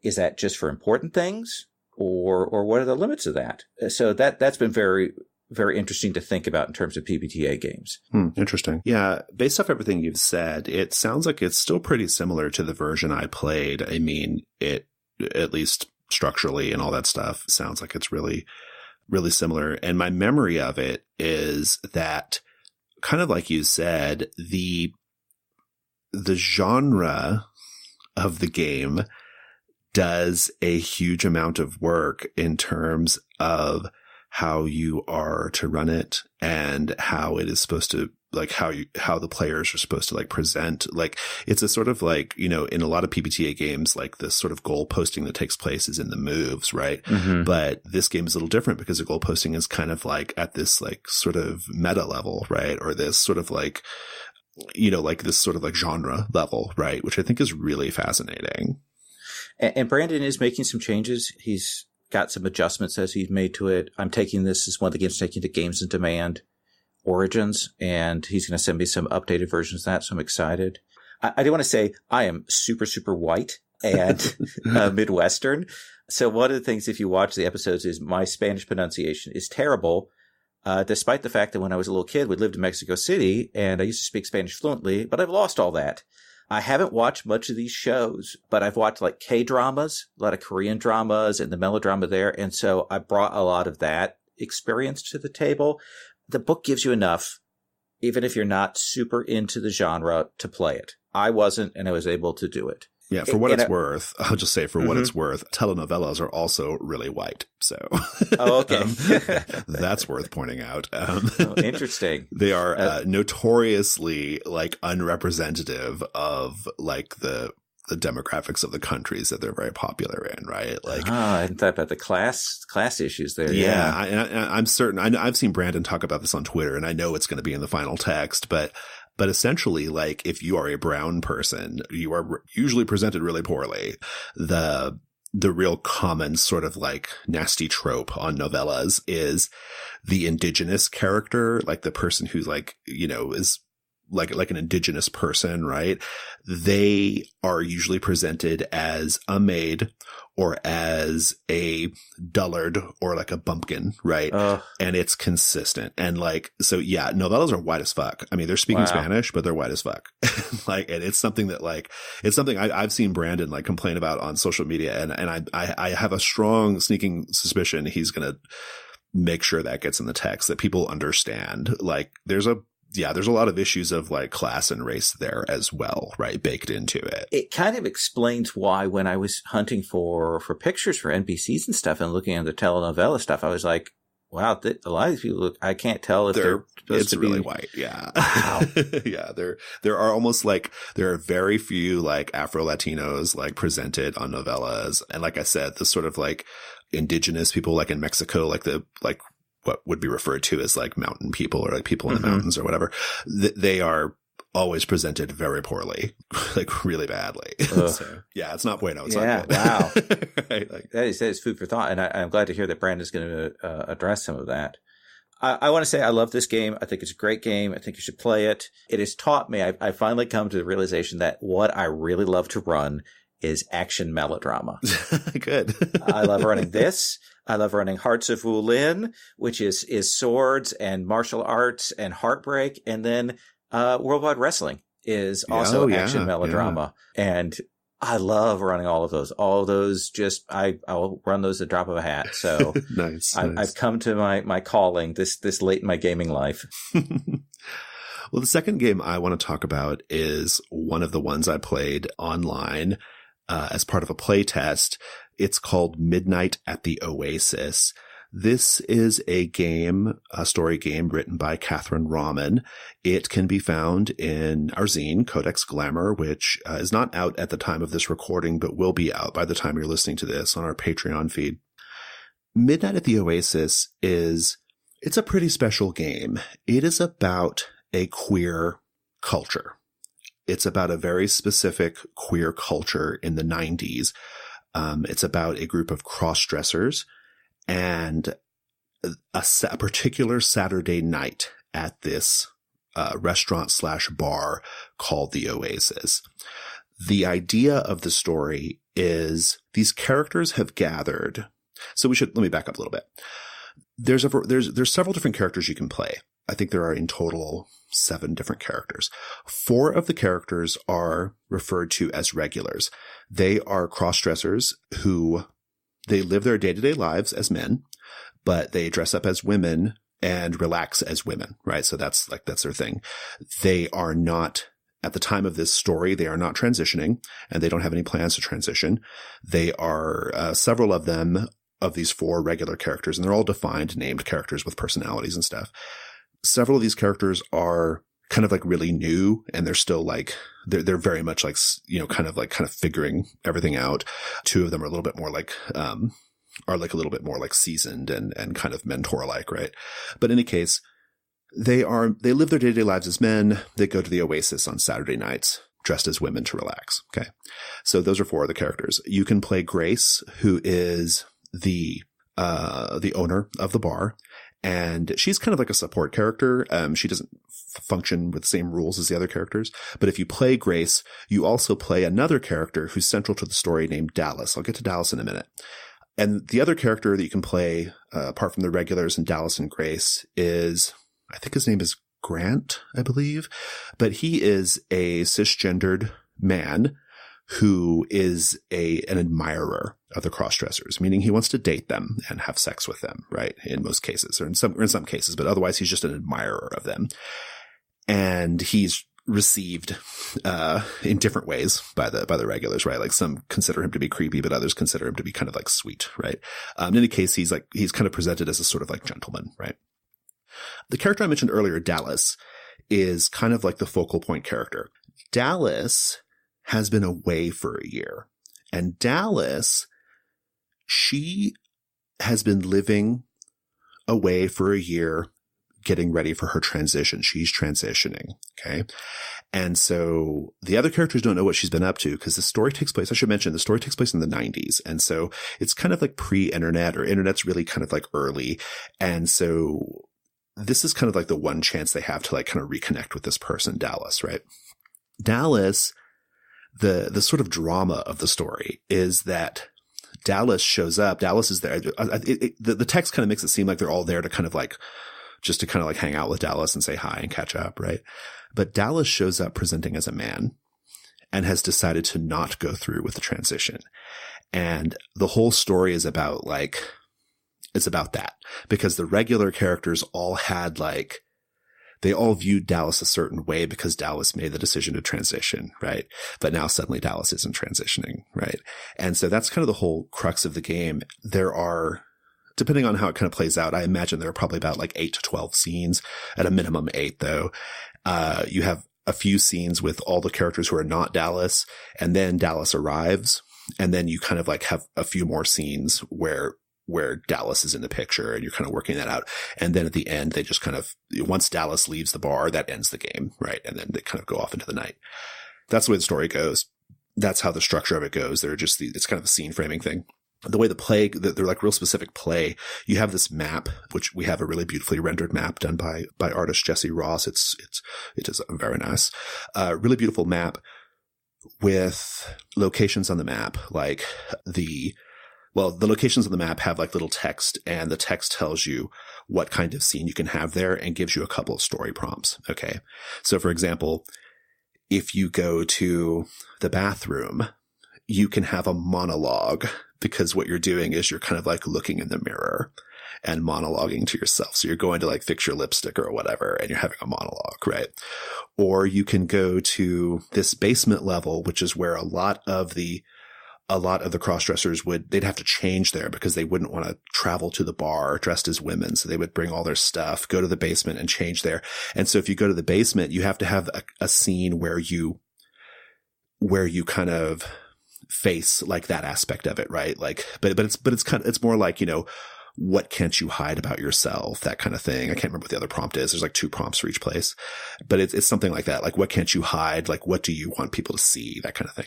Is that just for important things? Or what are the limits of that? So that's been very, very interesting to think about in terms of PbtA games. Interesting. Yeah. Based off everything you've said, it sounds like it's still pretty similar to the version I played. I mean, it, at least structurally and all that stuff, sounds like it's really, really similar. And my memory of it is that, kind of like you said, the genre of the game does a huge amount of work in terms of how you are to run it and how it is supposed to, like, how the players are supposed to, like, present. Like, it's a sort of, like, you know, in a lot of PbtA games, like, this sort of goal posting that takes place is in the moves, right? Mm-hmm. But this game is a little different because the goal posting is kind of like at this, like, sort of meta level, right? Or this sort of, like, you know, like this sort of, like, genre level, right? Which I think is really fascinating. And Brandon is making some changes. He's got some adjustments as he's made to it. I'm taking this as one of the games taking to Games in Demand Origins, and he's going to send me some updated versions of that, so I'm excited. I do want to say I am super, super white and Midwestern. So one of the things, if you watch the episodes, is my Spanish pronunciation is terrible, despite the fact that when I was a little kid, we lived in Mexico City, and I used to speak Spanish fluently, but I've lost all that. I haven't watched much of these shows, but I've watched like K-dramas, a lot of Korean dramas and the melodrama there. And so I brought a lot of that experience to the table. The book gives you enough, even if you're not super into the genre, to play it. I wasn't, and I was able to do it. Yeah, for what it's worth, I'll just say for what it's worth, telenovelas are also really white. So, oh, okay. That's worth pointing out. Interesting. They are notoriously, like, unrepresentative of, like, the demographics of the countries that they're very popular in, right? Like, I hadn't thought about the class issues there. Yeah. I'm certain. I've seen Brandon talk about this on Twitter, and I know it's going to be in the final text, but essentially, like, if you are a brown person, you are usually presented really poorly. The real common sort of, like, nasty trope on novellas is the indigenous character, like the person who's, like, you know, is like an indigenous person, right? They are usually presented as a maid or as a dullard or like a bumpkin, right? And it's consistent. And, like, so yeah, novellas are white as fuck. I mean, they're speaking Spanish, but they're white as fuck. Like, and it's something that, like, it's something I've seen Brandon, like, complain about on social media. And I have a strong sneaking suspicion he's going to make sure that gets in the text, that people understand. Like, there's a lot of issues of, like, class and race there as well, right? Baked into it. It kind of explains why when I was hunting for pictures for NPCs and stuff and looking at the telenovela stuff, I was like, wow, a lot of these people look, I can't tell if they're supposed to be really white. Yeah. Wow. Yeah. There are almost, like, there are very few, like, Afro-Latinos, like, presented on novellas. And like I said, the sort of, like, indigenous people, like in Mexico, like what would be referred to as, like, mountain people or, like, people in the mountains or whatever, they are always presented very poorly, like, really badly. So, yeah, it's not bueno. It's not good. Wow. Right? Like, that is food for thought. And I'm glad to hear that Brandon's going to address some of that. I want to say I love this game. I think it's a great game. I think you should play it. It has taught me, I finally come to the realization that what I really love to run is action melodrama. Good. I love running this. I love running Hearts of Wulin, which is swords and martial arts and heartbreak. And then Worldwide Wrestling is also action melodrama. Yeah. And I love running all of those. All of those, just I'll run those at the drop of a hat. So nice. I've come to my calling this late in my gaming life. Well, the second game I want to talk about is one of the ones I played online as part of a play test. It's called Midnight at the Oasis. This is a story game written by Catherine Rahman. It can be found in our zine, Codex Glamour, which is not out at the time of this recording, but will be out by the time you're listening to this on our Patreon feed. Midnight at the Oasis it's a pretty special game. It is about a queer culture. It's about a very specific queer culture in the 90s. It's about a group of cross-dressers and a particular Saturday night at this restaurant/bar called the Oasis. The idea of the story is these characters have gathered. So let me back up a little bit. There's several different characters you can play. I think there are in total 7 different characters. 4 of the characters are referred to as regulars. They are cross-dressers who they live their day-to-day lives as men, but they dress up as women and relax as women, right? So that's their thing. They are not at the time of this story, they are not transitioning, and they don't have any plans to transition. They are several of them, of these 4 regular characters, and they're all defined, named characters with personalities and stuff. Several of these characters are kind of like really new, and they're still like, they're very much like, kind of figuring everything out. 2 of them are a little bit more like, are like a little bit more like seasoned and kind of mentor-like, right? But in any case, they live their day-to-day lives as men. They go to the Oasis on Saturday nights dressed as women to relax. Okay. So those are 4 of the characters. You can play Grace, who is the owner of the bar. And she's kind of like a support character. She doesn't function with the same rules as the other characters. But if you play Grace, you also play another character who's central to the story named Dallas. I'll get to Dallas in a minute. And the other character that you can play, apart from the regulars in Dallas and Grace, is, I think his name is Grant, I believe. But he is a cisgendered man who is an admirer of the crossdressers, meaning he wants to date them and have sex with them, right? In most cases, or in some cases, but otherwise he's just an admirer of them. And he's received in different ways by the regulars, right? Like some consider him to be creepy, but others consider him to be kind of like sweet, right? In any case, he's kind of presented as a sort of like gentleman, right? The character I mentioned earlier, Dallas, is kind of like the focal point character. Dallas has been away for a year, and Dallas, she has been living away for a year, getting ready for her transition. She's transitioning. Okay. And so the other characters don't know what she's been up to, because the story takes place, I should mention, the story takes place in the 90s. And so it's kind of like pre-internet, or internet's really kind of like early. And so this is kind of like the one chance they have to like kind of reconnect with this person, Dallas, right? Dallas, the sort of drama of the story is that Dallas shows up. Dallas is there. The text kind of makes it seem like they're all there to kind of like, just to kind of like hang out with Dallas and say hi and catch up, right? But Dallas shows up presenting as a man and has decided to not go through with the transition. And the whole story is about like, it's about that, because the regular characters all had like, they all viewed Dallas a certain way because Dallas made the decision to transition, right? But now suddenly Dallas isn't transitioning, right? And so that's kind of the whole crux of the game. There are, depending on how it kind of plays out, I imagine there are probably about like 8 to 12 scenes, at a minimum 8 though. You have a few scenes with all the characters who are not Dallas, and then Dallas arrives, and then you kind of like have a few more scenes where Dallas is in the picture, and you're kind of working that out. And then at the end, they just kind of, once Dallas leaves the bar, that ends the game, right? And then they kind of go off into the night. That's the way the story goes. That's how the structure of it goes. It's kind of a scene framing thing. The way the play, they're like real specific play. You have this map, which we have a really beautifully rendered map done by artist Jesse Ross. It is very nice. Really beautiful map with locations on the map, like the locations on the map have like little text, and the text tells you what kind of scene you can have there and gives you a couple of story prompts. Okay. So for example, if you go to the bathroom, you can have a monologue, because what you're doing is you're kind of like looking in the mirror and monologuing to yourself. So you're going to like fix your lipstick or whatever, and you're having a monologue, right? Or you can go to this basement level, which is where a lot of the crossdressers they'd have to change there, because they wouldn't want to travel to the bar dressed as women. So they would bring all their stuff, go to the basement and change there. And so if you go to the basement, you have to have a scene where you kind of face like that aspect of it, right? Like, but it's more like, what can't you hide about yourself? That kind of thing. I can't remember what the other prompt is. There's like 2 prompts for each place, but it's something like that. Like, what can't you hide? Like, what do you want people to see? That kind of thing.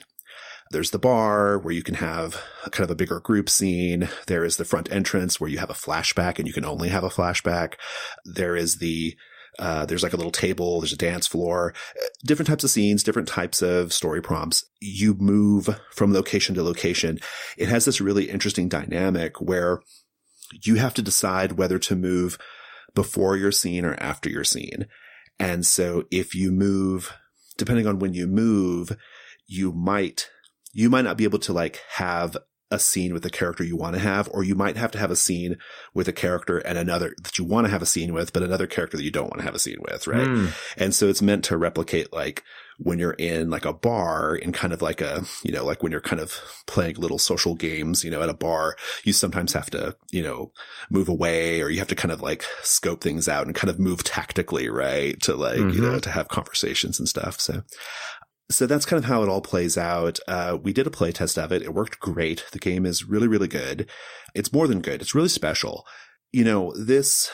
There's the bar where you can have kind of a bigger group scene. There is the front entrance where you have a flashback and you can only have a flashback. There is there's like a little table. There's a dance floor, different types of scenes, different types of story prompts. You move from location to location. It has this really interesting dynamic where you have to decide whether to move before your scene or after your scene. And so if you move, depending on when you move, you might not be able to like have a scene with the character you want to have, or you might have to have a scene with a character and another that you want to have a scene with, but another character that you don't want to have a scene with, right? And so it's meant to replicate like when you're in like a bar and kind of like a, you know, like when you're kind of playing little social games, you know, at a bar, you sometimes have to, you know, move away, or you have to kind of like scope things out and kind of move tactically, right? To like, you know, to have conversations and stuff. So that's kind of how it all plays out. We did a play test of it. It worked great. The game is really, really good. It's more than good. It's really special. You know, this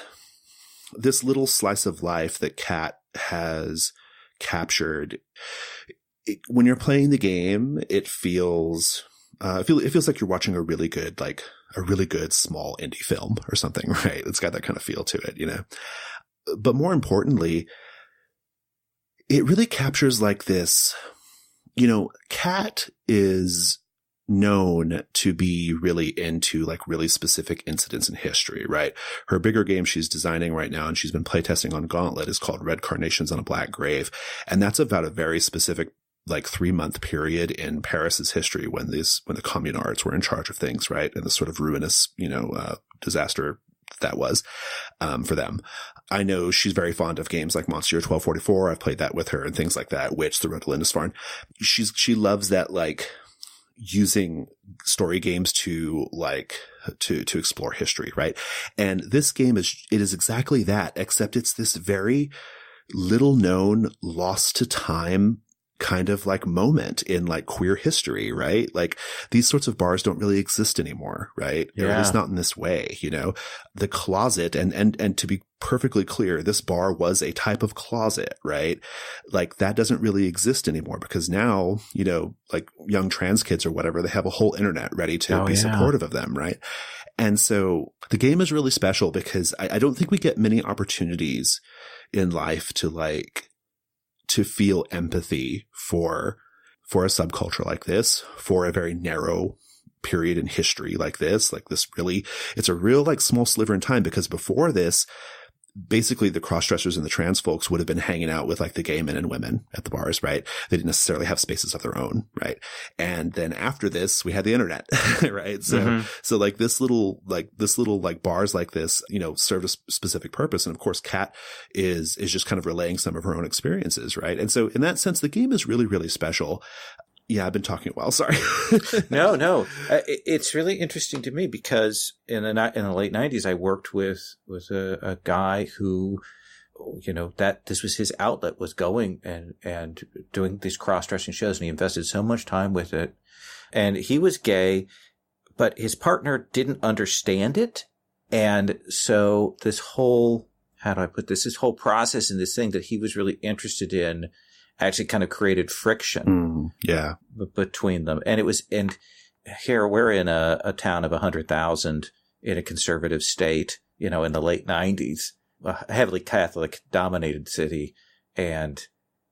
little slice of life that Kat has captured, when you're playing the game, it feels like you're watching a really good small indie film or something, right? It's got that kind of feel to it, you know. But more importantly, it really captures like this, you know, Kat is known to be really into like really specific incidents in history, right? Her bigger game she's designing right now, and she's been playtesting on Gauntlet, is called Red Carnations on a Black Grave. And that's about a very specific like 3-month period in Paris's history when the communards were in charge of things, right? And the sort of ruinous, you know, disaster that was for them. I know she's very fond of games like Monster Year 1244. I've played that with her and things like that. Witch, The Road to Lindisfarne. She loves that, like using story games to like to explore history, right? And this game is exactly that, except it's this very little known, lost to time kind of like moment in like queer history, right? Like these sorts of bars don't really exist anymore, right? Yeah. Or at least not in this way, you know. The closet, and to be perfectly clear, this bar was a type of closet, right? Like that doesn't really exist anymore, because now, you know, like young trans kids or whatever, they have a whole internet ready to be supportive of them, right? And so the game is really special because I don't think we get many opportunities in life to feel empathy for a subculture like this, for a very narrow period in history like this really, it's a real like small sliver in time, because before this, basically the cross-dressers and the trans folks would have been hanging out with like the gay men and women at the bars, right? They didn't necessarily have spaces of their own, right? And then after this, we had the internet, right? So like this little bars like this, you know, served a specific purpose. And of course, Kat is just kind of relaying some of her own experiences, right? And so in that sense, the game is really, really special. Yeah, I've been talking a while. Sorry. No. It's really interesting to me because in the late 90s, I worked with a guy who, you know, that this was his outlet, was going and doing these cross-dressing shows, and he invested so much time with it. And he was gay, but his partner didn't understand it. And so this whole, how do I put this whole process and this thing that he was really interested in actually kind of created friction between them. And here we're in a town of 100,000 in a conservative state, you know, in the late 90s, a heavily Catholic dominated city. And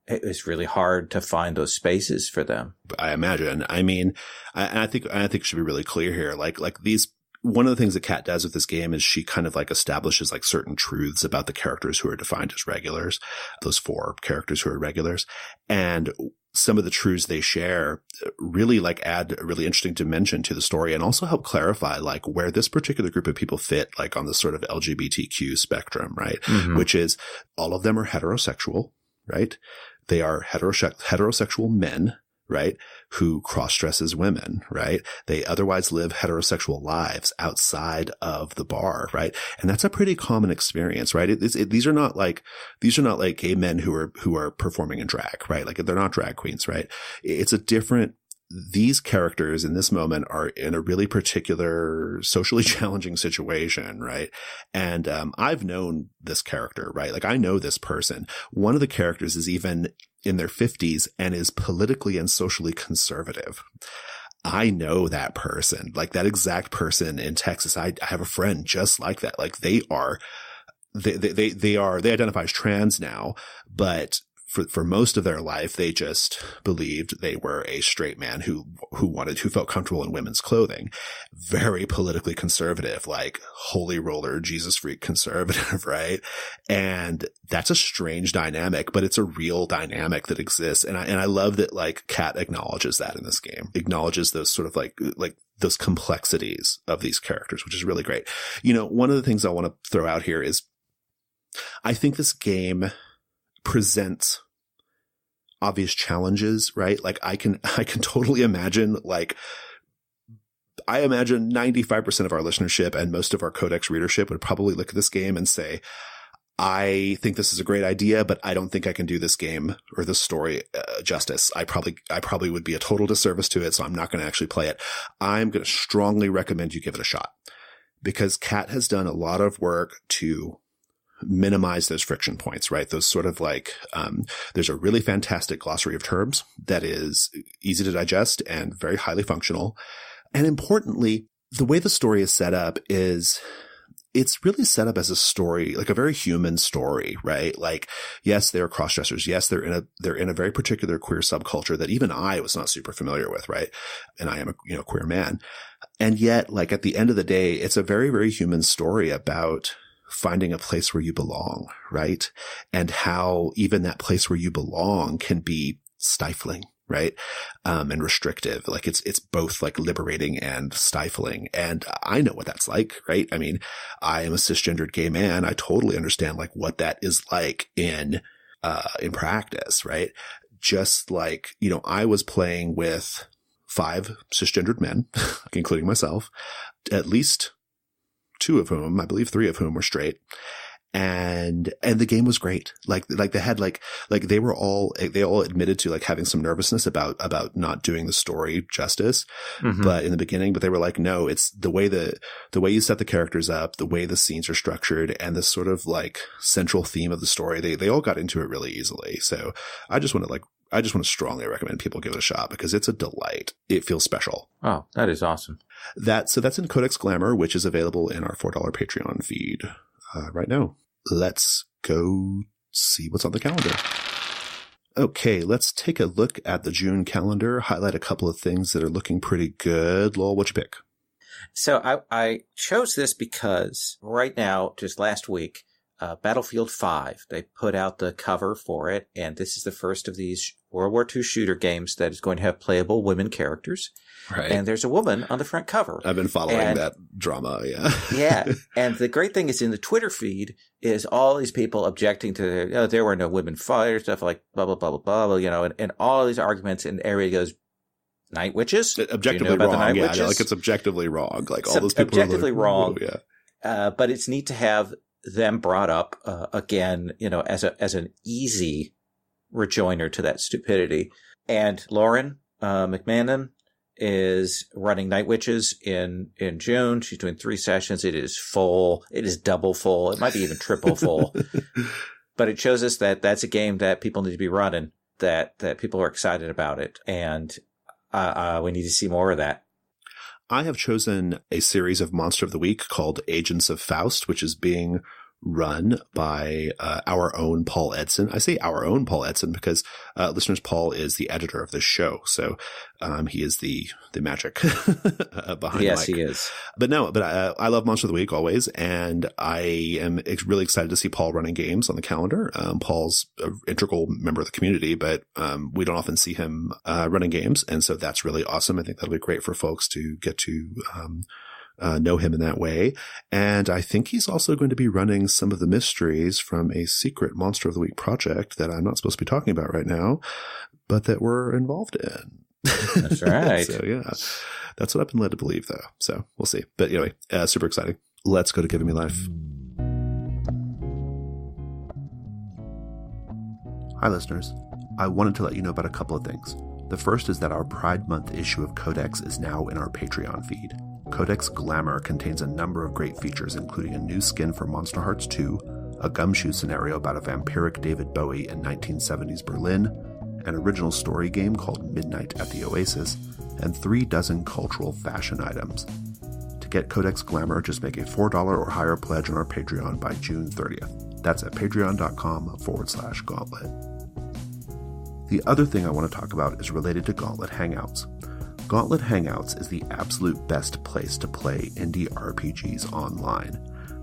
it was really hard to find those spaces for them. I imagine. I mean, I think it should be really clear here. Like these, one of the things that Kat does with this game is she kind of like establishes like certain truths about the characters who are defined as regulars, those 4 characters who are regulars. And some of the truths they share really like add a really interesting dimension to the story, and also help clarify like where this particular group of people fit like on the sort of LGBTQ spectrum, right? Which is all of them are heterosexual, right? They are heterosexual men, right? Who cross-dress as women, right? They otherwise live heterosexual lives outside of the bar, right? And that's a pretty common experience, right? These are not like gay men who are performing in drag, right? Like they're not drag queens, right? It's a different, these characters in this moment are in a really particular socially challenging situation, right? And I've known this character, right? Like I know this person. One of the characters is even in their 50s and is politically and socially conservative. I know that person, like that exact person in Texas. I have a friend just like that. Like they identify as trans now, but for most of their life, they just believed they were a straight man who felt comfortable in women's clothing. Very politically conservative, like holy roller, Jesus freak conservative, right? And that's a strange dynamic, but it's a real dynamic that exists. And I love that like Kat acknowledges that in this game, acknowledges those sort of like those complexities of these characters, which is really great. You know, one of the things I want to throw out here is I think this game presents obvious challenges, right? Like I can totally imagine, like, I imagine 95% of our listenership and most of our Codex readership would probably look at this game and say, I think this is a great idea, but I don't think I can do this game or this story justice. I probably would be a total disservice to it, so I'm not going to actually play it. I'm going to strongly recommend you give it a shot, because Kat has done a lot of work to minimize those friction points, right? Those sort of like, there's a really fantastic glossary of terms that is easy to digest and very highly functional. And importantly, the way the story is set up is it's really set up as a story, like a very human story, right? Like, yes, they're cross-dressers. Yes, they're in a very particular queer subculture that even I was not super familiar with, right? And I am a queer man. And yet, like, at the end of the day, it's a very, very human story about finding a place where you belong, right? And how even that place where you belong can be stifling, right? And restrictive. Like it's both like liberating and stifling. And I know what that's like, right? I mean, I am a cisgendered gay man. I totally understand like what that is like in practice, right? Just like, you know, I was playing with 5 cisgendered men, including myself, at least 2 of whom, I believe 3 of whom were straight. And the game was great. Like they had they all admitted to like having some nervousness about not doing the story justice, but in the beginning, but they were like, no, it's the way you set the characters up, the way the scenes are structured, and this sort of like central theme of the story. They all got into it really easily. So I just want to strongly recommend people give it a shot, because it's a delight. It feels special. Oh, that is awesome. So that's in Codex Glamour, which is available in our $4 Patreon feed right now. Let's go see what's on the calendar. Okay, let's take a look at the June calendar, highlight a couple of things that are looking pretty good. Lowell, what'd you pick? So I chose this because right now, just last week, Battlefield 5, they put out the cover for it, and this is the first of these World War II shooter games that is going to have playable women characters. Right. And there's a woman on the front cover. I've been following that drama, yeah. Yeah. And the great thing is in the Twitter feed is all these people objecting to, there were no women fighters, stuff like blah, blah, blah, blah, blah, you know, and all these arguments, and everybody goes, Night Witches? Objectively wrong, yeah. Like it's objectively wrong. Like all those people objectively are like, wrong. Oh, yeah. But it's neat to have them brought up again, you know, as an easy rejoinder to that stupidity. And Lauren McMahon is running Night Witches in June. She's doing 3 sessions. It is full. It is double full. It might be even triple full. But it shows us that that's a game that people need to be running, that people are excited about it. And we need to see more of that. I have chosen a series of Monster of the Week called Agents of Faust, which is being run by our own Paul Edson. I say our own Paul Edson because listeners, Paul is the editor of this show. So he is the magic behind Yes, Mike. he is. But I love Monster of the Week always. And I am really excited to see Paul running games on the calendar. Paul's an integral member of the community, but we don't often see him running games. And so that's really awesome. I think that'll be great for folks to get to know him in that way. And I think he's also going to be running some of the mysteries from a secret Monster of the Week project that I'm not supposed to be talking about right now, but that we're involved in. That's right. So yeah, that's what I've been led to believe though. So we'll see. But anyway, super exciting. Let's go to Giving Me Life. Hi listeners. I wanted to let you know about a couple of things. The first is that our Pride Month issue of Codex is now in our Patreon feed. Codex Glamour contains a number of great features, including a new skin for Monster Hearts 2, a gumshoe scenario about a vampiric David Bowie in 1970s Berlin, an original story game called Midnight at the Oasis, and 36 cultural fashion items. To get Codex Glamour, just make a $4 or higher pledge on our Patreon by June 30th. That's at patreon.com/gauntlet. The other thing I want to talk about is related to Gauntlet Hangouts. Gauntlet Hangouts is the absolute best place to play indie RPGs online.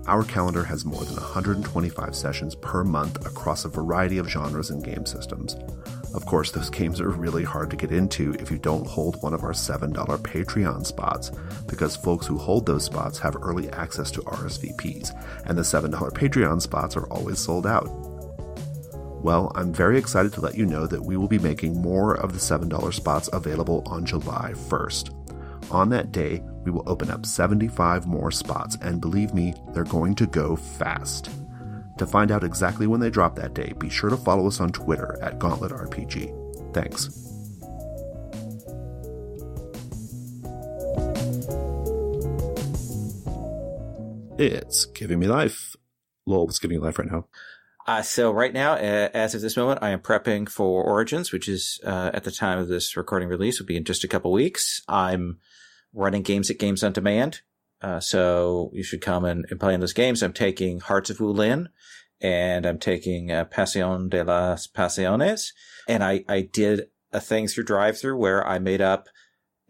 Our calendar has more than 125 sessions per month across a variety of genres and game systems. Of course, those games are really hard to get into if you don't hold one of our $7 Patreon spots, because folks who hold those spots have early access to RSVPs, and the $7 Patreon spots are always sold out. Well, I'm very excited to let you know that we will be making more of the $7 spots available on July 1st. On that day, we will open up 75 more spots, and believe me, they're going to go fast. To find out exactly when they drop that day, be sure to follow us on Twitter at GauntletRPG. Thanks. It's Giving Me Life. Lowell, what's giving you life right now? So right now, as of this moment, I am prepping for Origins, which is, at the time of this recording release, will be in just a couple weeks. I'm running games at Games on Demand. So you should come and play in those games. I'm taking Hearts of Wulin, and I'm taking Pasión de las Pasiones. And I did a thing through drive-thru where I made up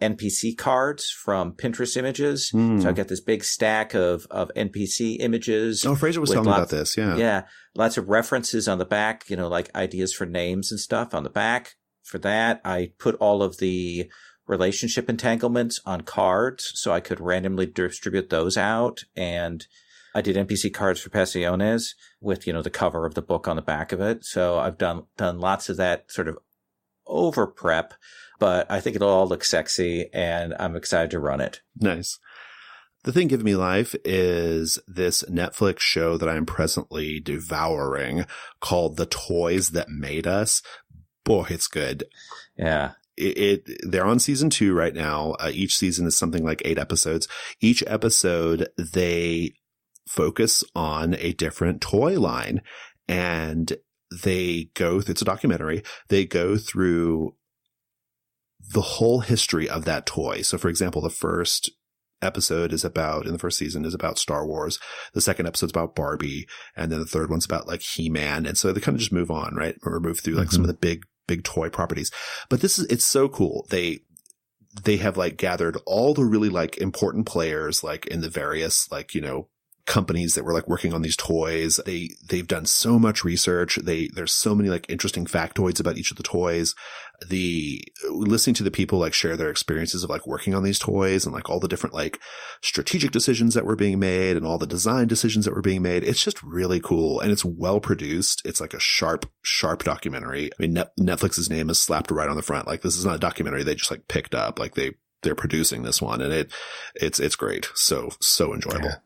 NPC cards from Pinterest images. So I got this big stack of NPC images. Oh, Fraser was telling me about this. Yeah. Yeah. Lots of references on the back, like ideas for names and stuff on the back. For that, I put all of the relationship entanglements on cards so I could randomly distribute those out. And I did NPC cards for Pasiones with, the cover of the book on the back of it. So I've done lots of that sort of over prep, but I think it'll all look sexy and I'm excited to run it. Nice. The thing giving me life is this Netflix show that I'm presently devouring called The Toys That Made Us. Boy, it's good. Yeah. They're on season 2 right now. Each season is something like 8 episodes. Each episode, they focus on a different toy line, and it's a documentary. They go through the whole history of that toy. So for example, the first episode in the first season is about Star Wars. The second episode's about Barbie. And then the third one's about like He-Man. And so they kind of just move on, right? Or move through like some of the big toy properties. But it's so cool. They have like gathered all the really like important players, like in the various like, companies that were like working on these toys. They've done so much research. There's so many like interesting factoids about each of the toys. Listening to the people like share their experiences of like working on these toys and like all the different like strategic decisions that were being made and all the design decisions that were being made. It's just really cool. And it's well produced. It's like a sharp documentary. I mean, Netflix's name is slapped right on the front. Like this is not a documentary they just like picked up. Like they're producing this one, and it's great. So enjoyable. Yeah.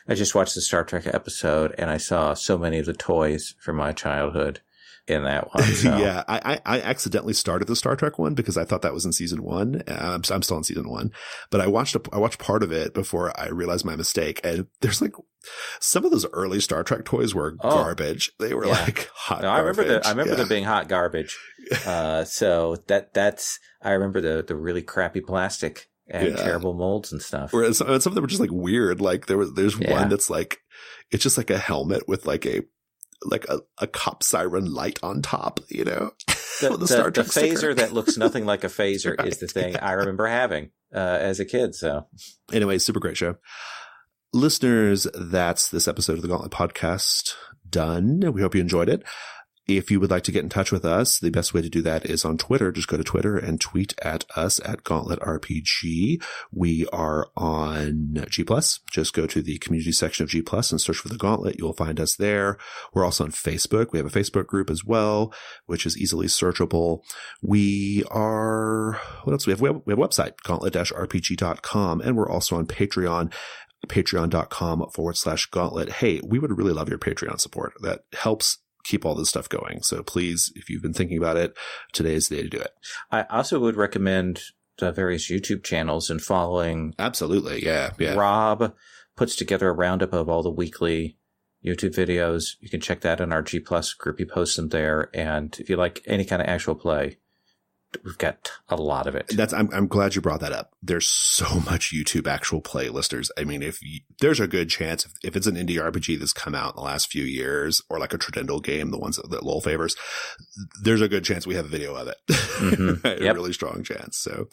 I just watched the Star Trek episode and I saw so many of the toys from my childhood in that one. So. Yeah. I accidentally started the Star Trek one because I thought that was in season 1. I'm still in season 1, but I watched part of it before I realized my mistake. And there's like some of those early Star Trek toys were garbage. They were like hot garbage. I remember them being hot garbage. So I remember the really crappy plastic and terrible molds and stuff. Whereas some of them were just like weird. Like there's one that's like, it's just like a helmet with like a cop siren light on top, The phaser that looks nothing like a phaser right. is the thing I remember having as a kid. So anyway, super great show. Listeners, that's this episode of the Gauntlet Podcast done. We hope you enjoyed it. If you would like to get in touch with us, the best way to do that is on Twitter. Just go to Twitter and tweet at us at GauntletRPG. We are on G+. Just go to the community section of G+ and search for the Gauntlet. You'll find us there. We're also on Facebook. We have a Facebook group as well, which is easily searchable. What else? We have a website, gauntlet-rpg.com, and we're also on Patreon. Patreon.com/gauntlet. Hey, we would really love your Patreon support. That helps keep all this stuff going. So please, if you've been thinking about it, today is the day to do it. I also would recommend the various YouTube channels and following. Absolutely. Yeah. Rob puts together a roundup of all the weekly YouTube videos. You can check that on our G+ group. He posts them there. And if you like any kind of actual play, we've got a lot of it. I'm glad you brought that up. There's so much YouTube actual play, listeners. I mean, there's a good chance if it's an indie RPG that's come out in the last few years, or like a Tridendal game, the ones that Lowell favors, there's a good chance we have a video of it. Mm-hmm. A really strong chance. So,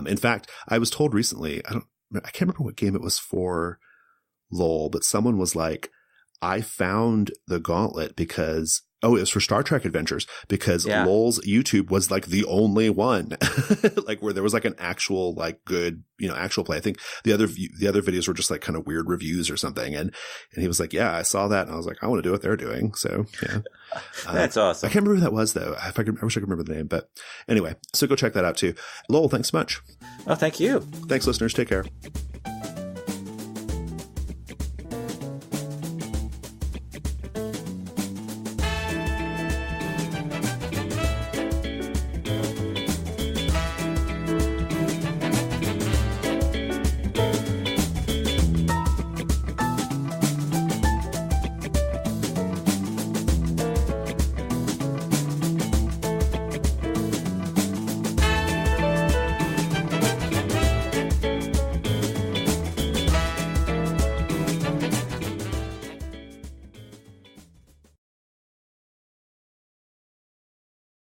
in fact, I was told recently, I can't remember what game it was for, Lowell, but someone was like, I found the Gauntlet because Oh, it was for Star Trek Adventures because Lowell's YouTube was like the only one like where there was like an actual like good, actual play. I think the other videos were just like kind of weird reviews or something. And he was like, yeah, I saw that. And I was like, I want to do what they're doing. So yeah. That's awesome. I can't remember who that was though. I wish I could remember the name, but anyway, so go check that out too. Lowell, thanks so much. Oh, thank you. Thanks listeners. Take care.